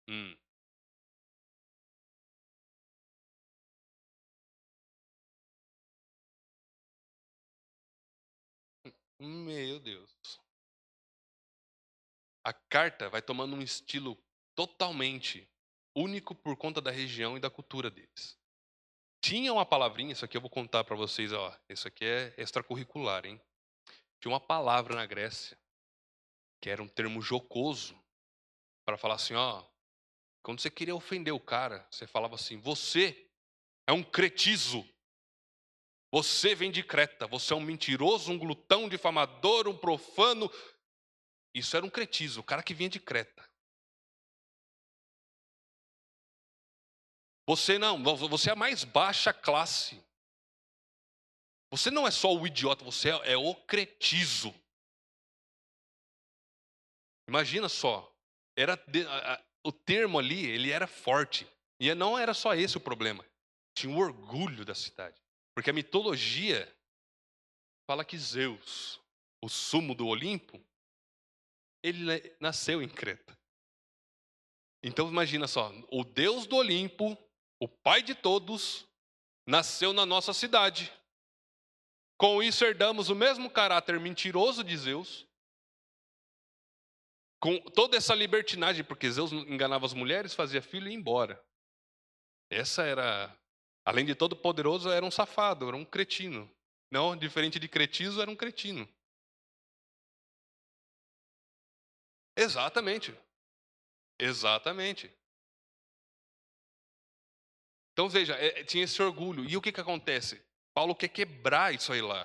Hum. Meu Deus. A carta vai tomando um estilo totalmente único por conta da região e da cultura deles. Tinha uma palavrinha, isso aqui eu vou contar para vocês, ó, isso aqui é extracurricular, hein? Tinha uma palavra na Grécia que era um termo jocoso para falar assim, ó, quando você queria ofender o cara, você falava assim: "Você é um cretizo. Você vem de Creta, você é um mentiroso, um glutão, um difamador, um profano". Isso era um cretizo, o cara que vinha de Creta. Você não, você é a mais baixa classe. Você não é só o idiota, você é o cretizo. Imagina só, o termo ali, ele era forte. E não era só esse o problema. Tinha o orgulho da cidade. Porque a mitologia fala que Zeus, o sumo do Olimpo, ele nasceu em Creta. Então imagina só, o Deus do Olimpo, o pai de todos, nasceu na nossa cidade. Com isso herdamos o mesmo caráter mentiroso de Zeus, com toda essa libertinagem, porque Zeus enganava as mulheres, fazia filho e ia embora. Essa era, além de todo poderoso, era um safado, era um cretino. Não, diferente de cretizo, era um cretino. Exatamente. Exatamente. Então veja, tinha esse orgulho. E o que acontece? Paulo quer quebrar isso aí lá.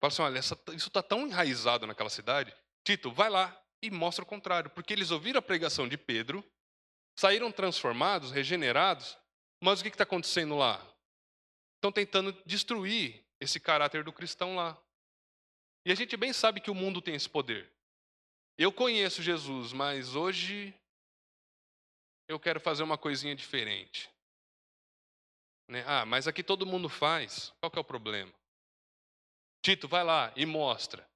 Fala assim, olha, isso está tão enraizado naquela cidade. Tito, vai lá e mostra o contrário. Porque eles ouviram a pregação de Pedro, saíram transformados, regenerados. Mas o que está acontecendo lá? Estão tentando destruir esse caráter do cristão lá. E a gente bem sabe que o mundo tem esse poder. Eu conheço Jesus, mas hoje eu quero fazer uma coisinha diferente. Né? Ah, mas aqui todo mundo faz. Qual que é o problema? Tito, vai lá e mostra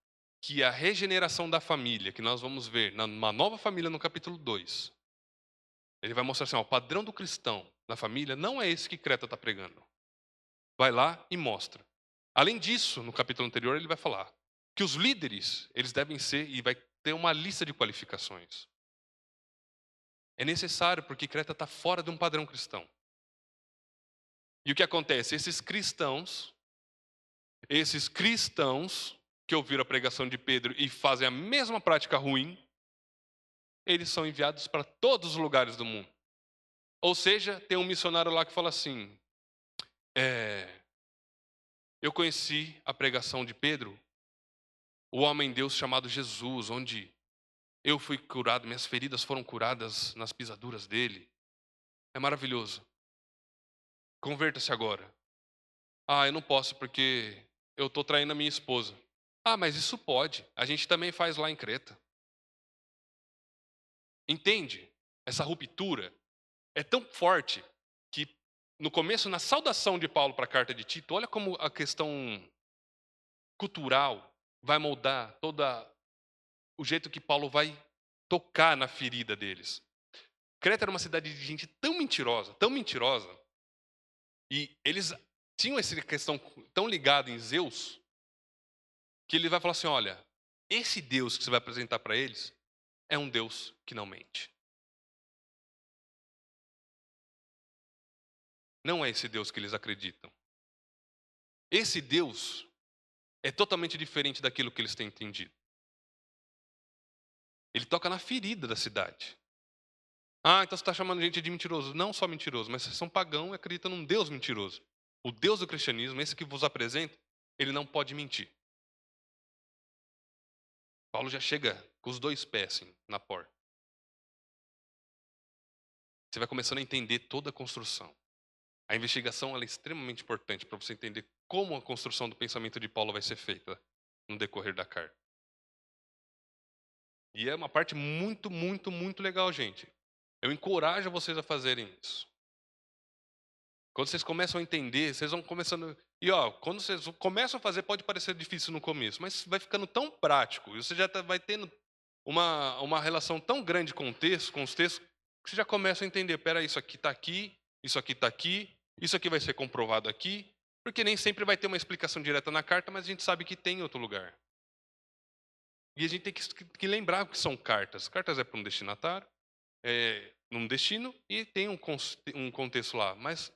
que a regeneração da família, que nós vamos ver numa nova família no capítulo 2, ele vai mostrar assim, ó, o padrão do cristão na família não é esse que Creta está pregando. Vai lá e mostra. Além disso, no capítulo anterior, ele vai falar que os líderes, eles devem ser, e vai ter uma lista de qualificações. É necessário, porque Creta está fora de um padrão cristão. E o que acontece? Esses cristãos que ouviram a pregação de Pedro e fazem a mesma prática ruim, eles são enviados para todos os lugares do mundo. Ou seja, tem um missionário lá que fala assim: eu conheci a pregação de Pedro, o homem Deus chamado Jesus, onde eu fui curado, minhas feridas foram curadas nas pisaduras dele. É maravilhoso. Converta-se agora. Ah, eu não posso porque eu estou traindo a minha esposa. Ah, mas isso pode. A gente também faz lá em Creta. Entende? Essa ruptura é tão forte que no começo, na saudação de Paulo para a carta de Tito, olha como a questão cultural vai moldar todo o jeito que Paulo vai tocar na ferida deles. Creta era uma cidade de gente tão mentirosa, e eles tinham essa questão tão ligada em Zeus, que ele vai falar assim: olha, esse Deus que você vai apresentar para eles é um Deus que não mente. Não é esse Deus que eles acreditam. Esse Deus é totalmente diferente daquilo que eles têm entendido. Ele toca na ferida da cidade. Ah, então você está chamando gente de mentiroso. Não só mentiroso, mas vocês são pagãos e acreditam num Deus mentiroso. O Deus do cristianismo, esse que vos apresenta, ele não pode mentir. Paulo já chega com os dois pés assim, na porta. Você vai começando a entender toda a construção. A investigação ela é extremamente importante para você entender como a construção do pensamento de Paulo vai ser feita no decorrer da carta. E é uma parte muito, muito, muito legal, gente. Eu encorajo vocês a fazerem isso. Quando vocês começam a entender, vocês vão começando. E ó, quando vocês começam a fazer, pode parecer difícil no começo, mas vai ficando tão prático, e você já vai tendo uma relação tão grande com os textos, que você já começa a entender: peraí, isso aqui está aqui, isso aqui está aqui, isso aqui vai ser comprovado aqui, porque nem sempre vai ter uma explicação direta na carta, mas a gente sabe que tem em outro lugar. E a gente tem que lembrar que são cartas. Cartas é para um destinatário, num destino, e tem um contexto lá. Mas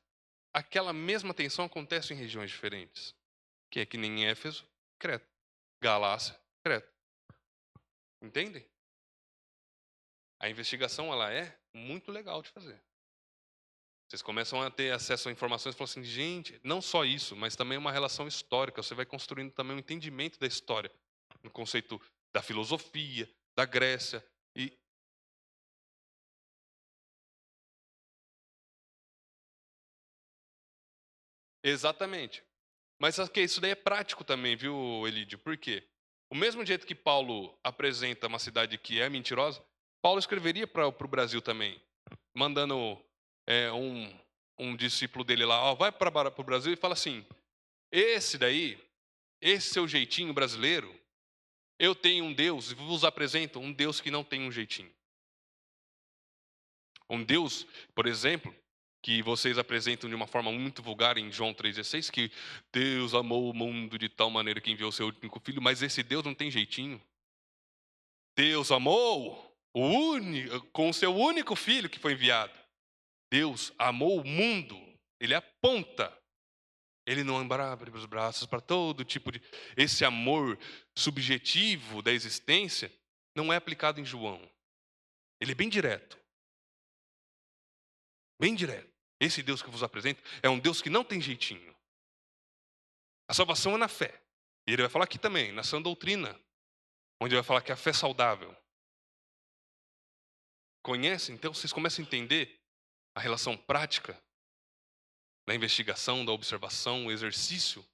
aquela mesma tensão acontece em regiões diferentes. Que é que nem em Éfeso, Creta. Galácia, Creta. Entendem? A investigação ela é muito legal de fazer. Vocês começam a ter acesso a informações e falam assim, gente, não só isso, mas também uma relação histórica. Você vai construindo também um entendimento da história, no conceito da filosofia, da Grécia. E exatamente. Mas isso daí é prático também, viu, Elídio? Por quê? O mesmo jeito que Paulo apresenta uma cidade que é mentirosa, Paulo escreveria para o Brasil também, mandando um discípulo dele lá, ó, vai para o Brasil e fala assim: esse daí, esse seu jeitinho brasileiro, eu tenho um Deus, e vos apresento um Deus que não tem um jeitinho. Um Deus, por exemplo, que vocês apresentam de uma forma muito vulgar em João 3,16, que Deus amou o mundo de tal maneira que enviou seu único filho, mas esse Deus não tem jeitinho. Deus amou com o seu único filho que foi enviado. Deus amou o mundo. Ele aponta. Ele não abre os braços para todo tipo de... Esse amor subjetivo da existência não é aplicado em João. Ele é bem direto. Bem direto. Esse Deus que vos apresento é um Deus que não tem jeitinho. A salvação é na fé. E ele vai falar aqui também, na sã doutrina, onde ele vai falar que a fé é saudável. Conhece? Então vocês começam a entender a relação prática da investigação, da observação, o exercício.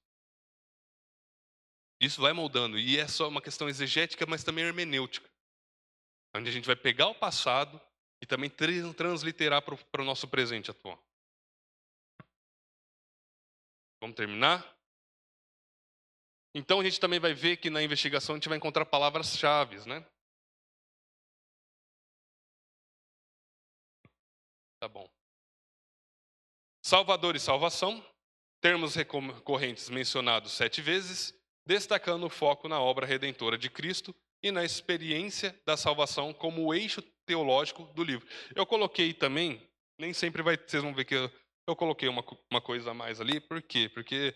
Isso vai moldando. E é só uma questão exegética, mas também hermenêutica. Onde a gente vai pegar o passado e também transliterar para o nosso presente atual. Vamos terminar? Então a gente também vai ver que na investigação a gente vai encontrar palavras-chave, né? Tá bom. Salvador e salvação, termos recorrentes mencionados 7 vezes, destacando o foco na obra redentora de Cristo e na experiência da salvação como o eixo teológico do livro. Eu coloquei também, nem sempre vocês vão ver que eu coloquei uma coisa a mais ali, por quê? Porque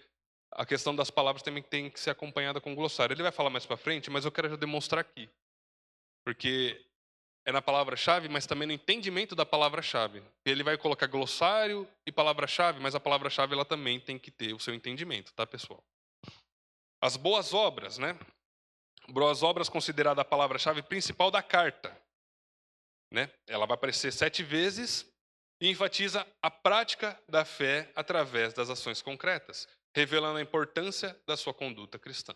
a questão das palavras também tem que ser acompanhada com o glossário. Ele vai falar mais para frente, mas eu quero já demonstrar aqui. Porque é na palavra-chave, mas também no entendimento da palavra-chave. Ele vai colocar glossário e palavra-chave, mas a palavra-chave ela também tem que ter o seu entendimento, tá, pessoal? As boas obras, né? Boas obras considerada a palavra-chave principal da carta, né? Ela vai aparecer 7 vezes e enfatiza a prática da fé através das ações concretas, revelando a importância da sua conduta cristã.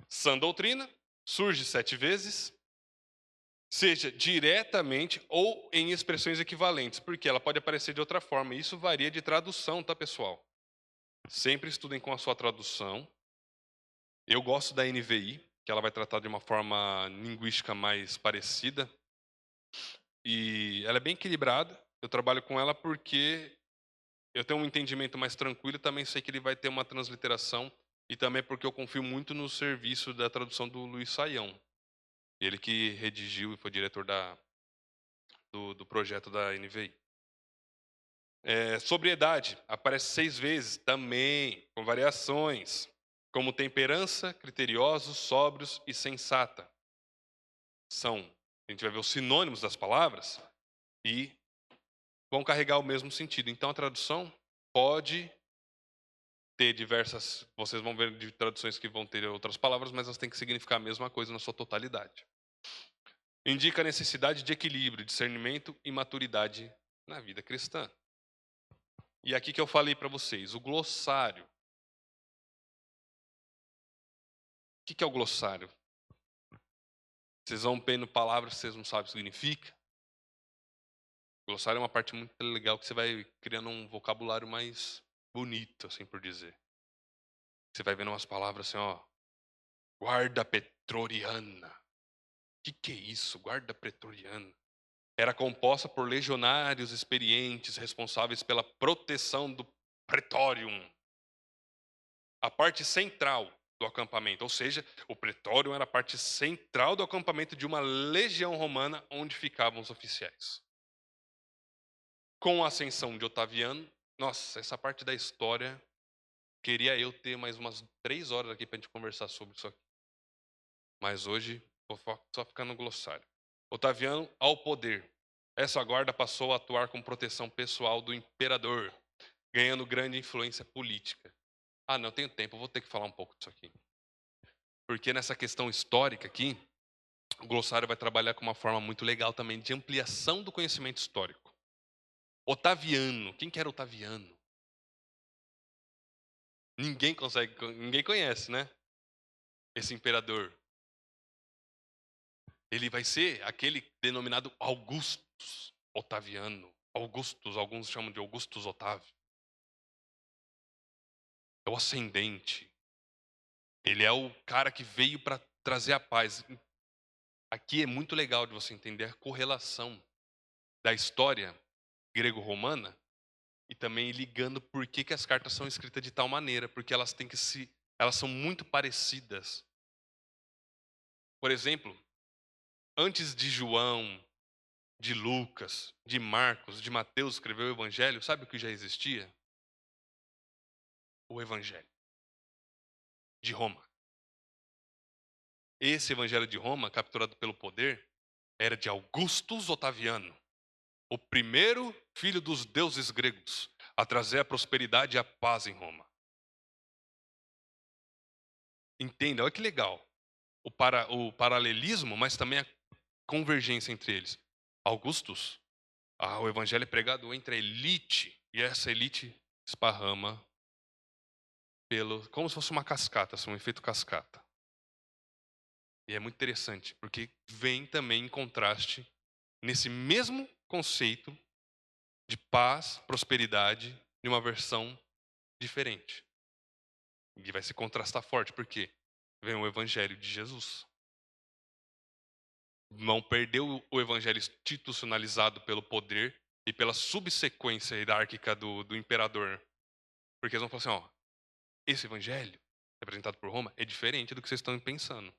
Sã doutrina surge 7 vezes, seja diretamente ou em expressões equivalentes, porque ela pode aparecer de outra forma. Isso varia de tradução, tá, pessoal? Sempre estudem com a sua tradução. Eu gosto da NVI, que ela vai tratar de uma forma linguística mais parecida. E ela é bem equilibrada. Eu trabalho com ela porque eu tenho um entendimento mais tranquilo e também sei que ele vai ter uma transliteração. E também porque eu confio muito no serviço da tradução do Luiz Saião. Ele que redigiu e foi diretor do projeto da NVI. Sobriedade aparece 6 vezes, também com variações, como temperança, criteriosos, sóbrios e sensata. A gente vai ver os sinônimos das palavras e vão carregar o mesmo sentido. Então a tradução pode ter diversas, vocês vão ver de traduções que vão ter outras palavras, mas elas têm que significar a mesma coisa na sua totalidade. Indica a necessidade de equilíbrio, discernimento e maturidade na vida cristã. E aqui que eu falei para vocês, o glossário. O que é o glossário? Vocês vão vendo palavras que vocês não sabem o que significa. O glossário é uma parte muito legal que você vai criando um vocabulário mais bonito, assim por dizer. Você vai vendo umas palavras assim, ó. Guarda pretoriana. O que é isso, guarda pretoriana? Era composta por legionários experientes responsáveis pela proteção do pretorium. A parte central do acampamento, ou seja, o pretório era a parte central do acampamento de uma legião romana onde ficavam os oficiais. Com a ascensão de Otaviano, nossa, essa parte da história, queria eu ter mais umas 3 horas aqui para a gente conversar sobre isso aqui. Mas hoje, vou só ficar no glossário. Otaviano ao poder. Essa guarda passou a atuar com proteção pessoal do imperador, ganhando grande influência política. Ah, não tenho tempo, vou ter que falar um pouco disso aqui. Porque nessa questão histórica aqui, o glossário vai trabalhar com uma forma muito legal também de ampliação do conhecimento histórico. Otaviano, quem que era Otaviano? Ninguém conhece, né? Esse imperador. Ele vai ser aquele denominado Augustus Otaviano. Augustus, alguns chamam de Augustus Otávio. É o ascendente. Ele é o cara que veio para trazer a paz. Aqui é muito legal de você entender a correlação da história grego-romana e também ligando por que as cartas são escritas de tal maneira, porque elas são muito parecidas. Por exemplo, antes de João, de Lucas, de Marcos, de Mateus escrever o Evangelho, sabe o que já existia? O Evangelho de Roma. Esse Evangelho de Roma, capturado pelo poder, era de Augustus Otaviano, o primeiro filho dos deuses gregos a trazer a prosperidade e a paz em Roma. Entenda, olha que legal. O paralelismo, mas também a convergência entre eles. Augustus, o evangelho é pregado entre a elite, e essa elite esparrama como se fosse uma cascata, um efeito cascata. E é muito interessante, porque vem também em contraste nesse mesmo conceito de paz, prosperidade, de uma versão diferente. E vai se contrastar forte, porque vem o evangelho de Jesus. Não perdeu o evangelho institucionalizado pelo poder e pela subsequência hierárquica do imperador. Porque eles vão falar assim, ó, esse evangelho, representado por Roma, é diferente do que vocês estão pensando.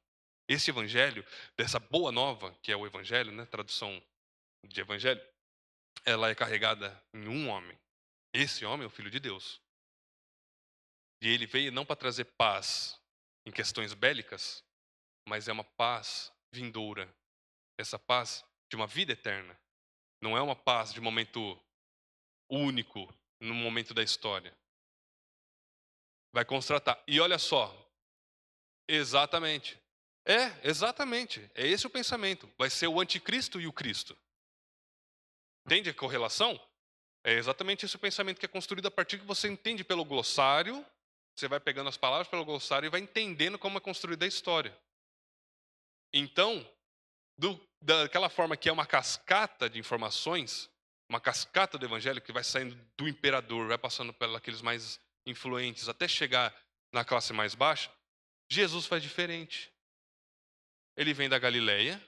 Esse evangelho, dessa boa nova, que é o evangelho, né, tradução de evangelho, ela é carregada em um homem. Esse homem é o Filho de Deus. E ele veio não para trazer paz em questões bélicas, mas é uma paz vindoura. Essa paz de uma vida eterna. Não é uma paz de momento único, no momento da história. Vai constatar. E olha só, exatamente. Exatamente. É esse o pensamento. Vai ser o anticristo e o Cristo. Entende a correlação? É exatamente esse o pensamento que é construído a partir que você entende pelo glossário. Você vai pegando as palavras pelo glossário e vai entendendo como é construída a história. Então, daquela forma que é uma cascata de informações, uma cascata do evangelho que vai saindo do imperador, vai passando pelos mais influentes até chegar na classe mais baixa, Jesus faz diferente. Ele vem da Galileia.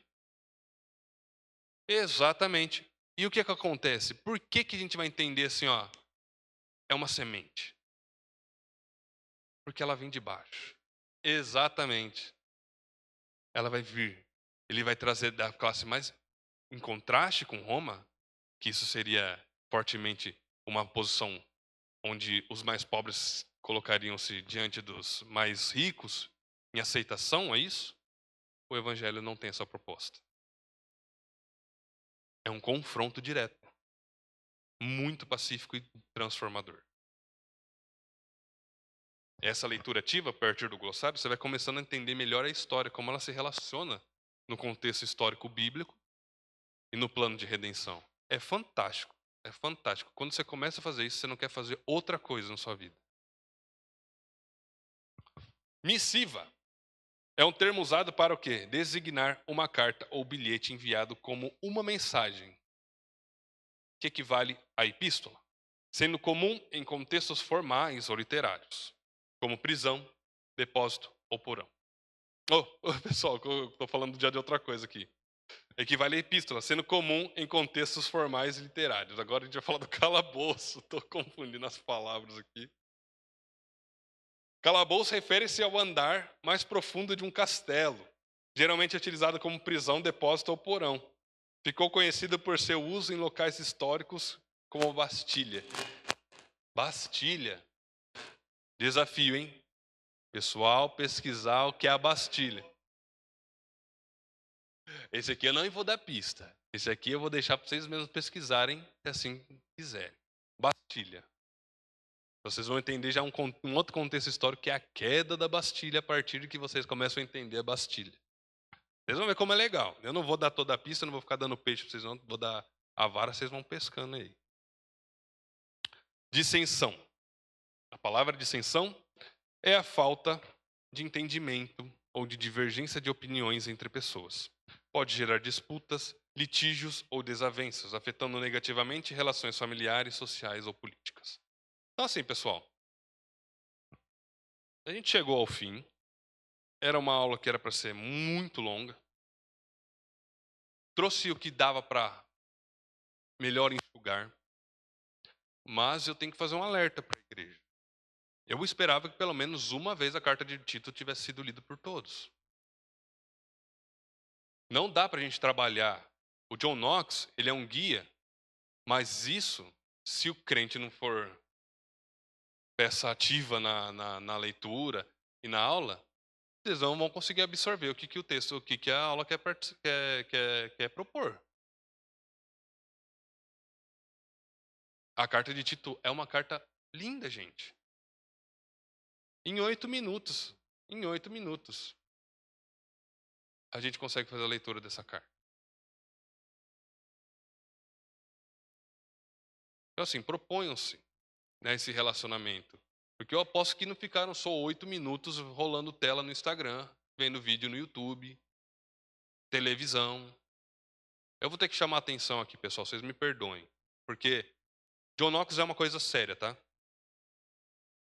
Exatamente. E o que acontece? Por que a gente vai entender assim, ó? É uma semente. Porque ela vem de baixo. Exatamente. Ela vai vir. Ele vai trazer da classe mais em contraste com Roma, que isso seria fortemente uma posição onde os mais pobres colocariam-se diante dos mais ricos em aceitação a isso. O evangelho não tem essa proposta. É um confronto direto, muito pacífico e transformador. Essa leitura ativa, a partir do glossário, você vai começando a entender melhor a história, como ela se relaciona no contexto histórico bíblico e no plano de redenção. É fantástico, é fantástico. Quando você começa a fazer isso, você não quer fazer outra coisa na sua vida. Missiva é um termo usado para o quê? Designar uma carta ou bilhete enviado como uma mensagem, que equivale à epístola, sendo comum em contextos formais ou literários, como prisão, depósito ou porão. Pessoal, eu estou falando já de outra coisa aqui. Equivale à epístola, sendo comum em contextos formais e literários. Agora a gente vai falar do calabouço. Estou confundindo as palavras aqui. Calabouço refere-se ao andar mais profundo de um castelo, geralmente utilizado como prisão, depósito ou porão. Ficou conhecido por seu uso em locais históricos como Bastilha. Bastilha. Desafio, hein? Pessoal, pesquisar o que é a Bastilha. Esse aqui eu não vou dar pista. Esse aqui eu vou deixar para vocês mesmos pesquisarem, se assim quiserem. Bastilha. Vocês vão entender já um outro contexto histórico, que é a queda da Bastilha, a partir de que vocês começam a entender a Bastilha. Vocês vão ver como é legal. Eu não vou dar toda a pista, não vou ficar dando peixe para vocês, não. Vou dar a vara, vocês vão pescando aí. Dissensão. A palavra dissensão é a falta de entendimento ou de divergência de opiniões entre pessoas. Pode gerar disputas, litígios ou desavenças, afetando negativamente relações familiares, sociais ou políticas. Então, assim, pessoal, a gente chegou ao fim. Era uma aula que era para ser muito longa. Trouxe o que dava para melhor enxugar. Mas eu tenho que fazer um alerta para a igreja. Eu esperava que pelo menos uma vez a carta de Tito tivesse sido lida por todos. Não dá para a gente trabalhar. O John Knox, ele é um guia, mas isso, se o crente não for peça ativa na leitura e na aula, eles não vão conseguir absorver o que o texto, o que a aula quer propor. A carta de Tito é uma carta linda, gente. Em 8 minutos, a gente consegue fazer a leitura dessa carta. Então, assim, proponham-se nesse relacionamento. Porque eu aposto que não ficaram só 8 minutos rolando tela no Instagram, vendo vídeo no YouTube, televisão. Eu vou ter que chamar a atenção aqui, pessoal, vocês me perdoem. Porque John Knox é uma coisa séria, tá?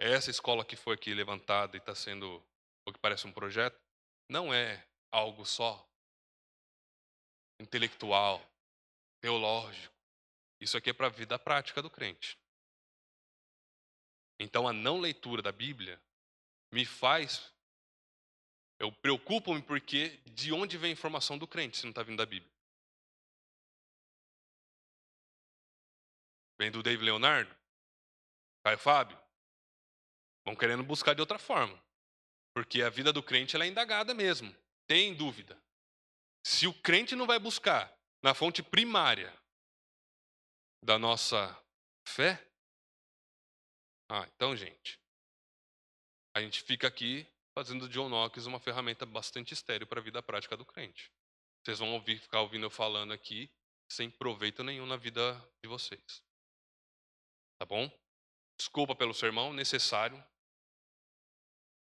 Essa escola que foi aqui levantada e está sendo o que parece um projeto, não é algo só intelectual, teológico. Isso aqui é para a vida prática do crente. Então a não leitura da Bíblia me faz, eu preocupo-me porque de onde vem a informação do crente se não está vindo da Bíblia? Vem do David Leonardo? Caio Fábio? Vão querendo buscar de outra forma. Porque a vida do crente ela é indagada mesmo. Tem dúvida. Se o crente não vai buscar na fonte primária da nossa fé, então, gente, a gente fica aqui fazendo de John Knox uma ferramenta bastante estéril para a vida prática do crente. Vocês vão ficar ouvindo eu falando aqui sem proveito nenhum na vida de vocês. Tá bom? Desculpa pelo sermão, necessário,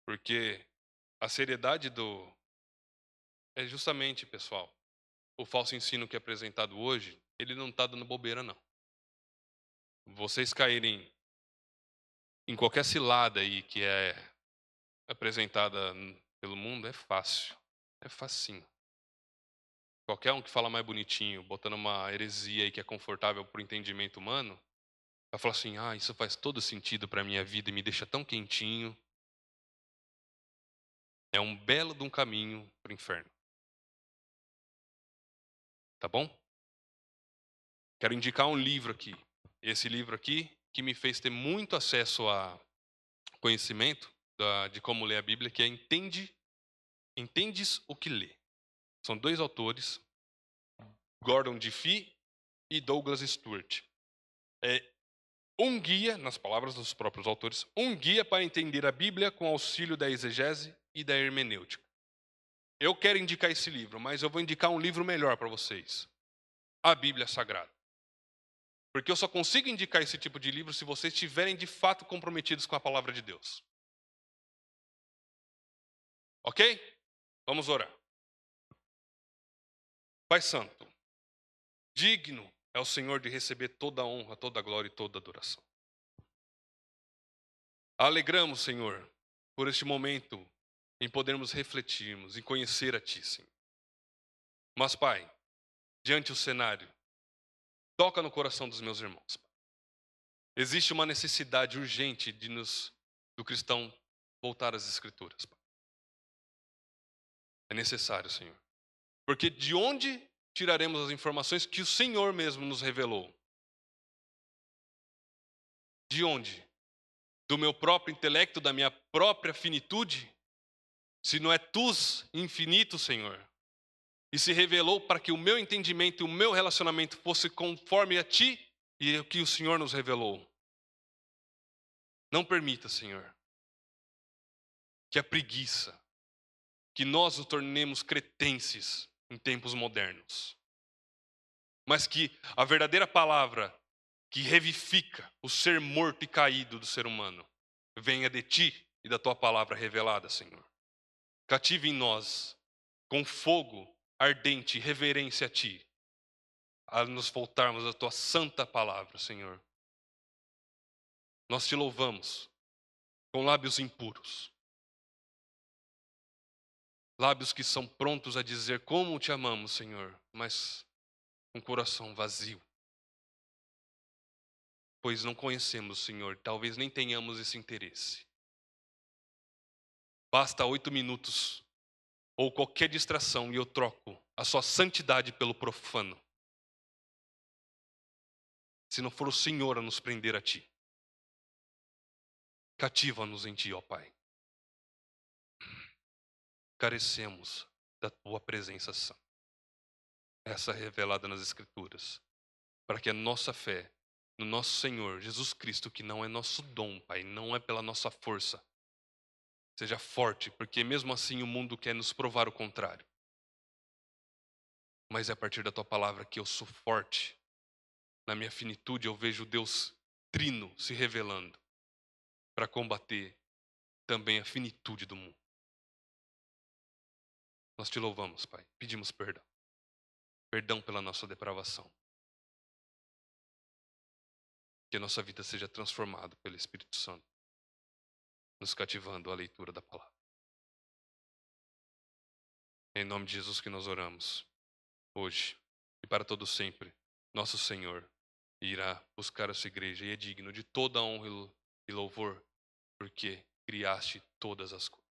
porque a seriedade é justamente, pessoal, o falso ensino que é apresentado hoje, ele não está dando bobeira, não. Vocês caírem em qualquer cilada aí que é apresentada pelo mundo é fácil. É facinho. Qualquer um que fala mais bonitinho, botando uma heresia aí que é confortável para o entendimento humano, vai falar assim, isso faz todo sentido para a minha vida e me deixa tão quentinho. É um belo de um caminho para o inferno. Tá bom? Quero indicar um livro aqui. Esse livro aqui, que me fez ter muito acesso a conhecimento de como ler a Bíblia, que é Entendes o que lê. São 2 autores, Gordon Diffie e Douglas Stuart. É um guia, nas palavras dos próprios autores, um guia para entender a Bíblia com auxílio da exegese e da hermenêutica. Eu quero indicar esse livro, mas eu vou indicar um livro melhor para vocês. A Bíblia Sagrada. Porque eu só consigo indicar esse tipo de livro se vocês estiverem de fato comprometidos com a palavra de Deus. Ok? Vamos orar. Pai Santo, digno é o Senhor de receber toda a honra, toda a glória e toda a adoração. Alegramos, Senhor, por este momento em podermos refletirmos e conhecer a Ti, Senhor. Mas, Pai, diante do cenário, toca no coração dos meus irmãos. Existe uma necessidade urgente do cristão voltar às Escrituras. Pai. É necessário, Senhor. Porque de onde tiraremos as informações que o Senhor mesmo nos revelou? De onde? Do meu próprio intelecto, da minha própria finitude? Se não é tus infinito, Senhor. E se revelou para que o meu entendimento e o meu relacionamento fosse conforme a Ti e o que o Senhor nos revelou. Não permita, Senhor, que a preguiça, que nós nos tornemos cretenses em tempos modernos. Mas que a verdadeira palavra que revifica o ser morto e caído do ser humano venha de Ti e da tua palavra revelada, Senhor. Cative em nós, com fogo ardente e reverência a ti, a nos voltarmos à tua santa palavra, Senhor. Nós te louvamos com lábios impuros, lábios que são prontos a dizer como te amamos, Senhor, mas com coração vazio. Pois não conhecemos, Senhor, talvez nem tenhamos esse interesse. Basta 8 minutos ou qualquer distração e eu troco a sua santidade pelo profano. Se não for o Senhor a nos prender a ti. Cativa-nos em ti, ó Pai. Carecemos da tua presença santa. Essa é revelada nas Escrituras. Para que a nossa fé no nosso Senhor Jesus Cristo, que não é nosso dom, Pai, não é pela nossa força, seja forte, porque mesmo assim o mundo quer nos provar o contrário. Mas é a partir da tua palavra que eu sou forte. Na minha finitude eu vejo Deus trino se revelando para combater também a finitude do mundo. Nós te louvamos, Pai. Pedimos perdão. Perdão pela nossa depravação. Que a nossa vida seja transformada pelo Espírito Santo, nos cativando à leitura da palavra. Em nome de Jesus que nós oramos, hoje e para todo sempre, nosso Senhor irá buscar a sua igreja e é digno de toda honra e louvor, porque criaste todas as coisas.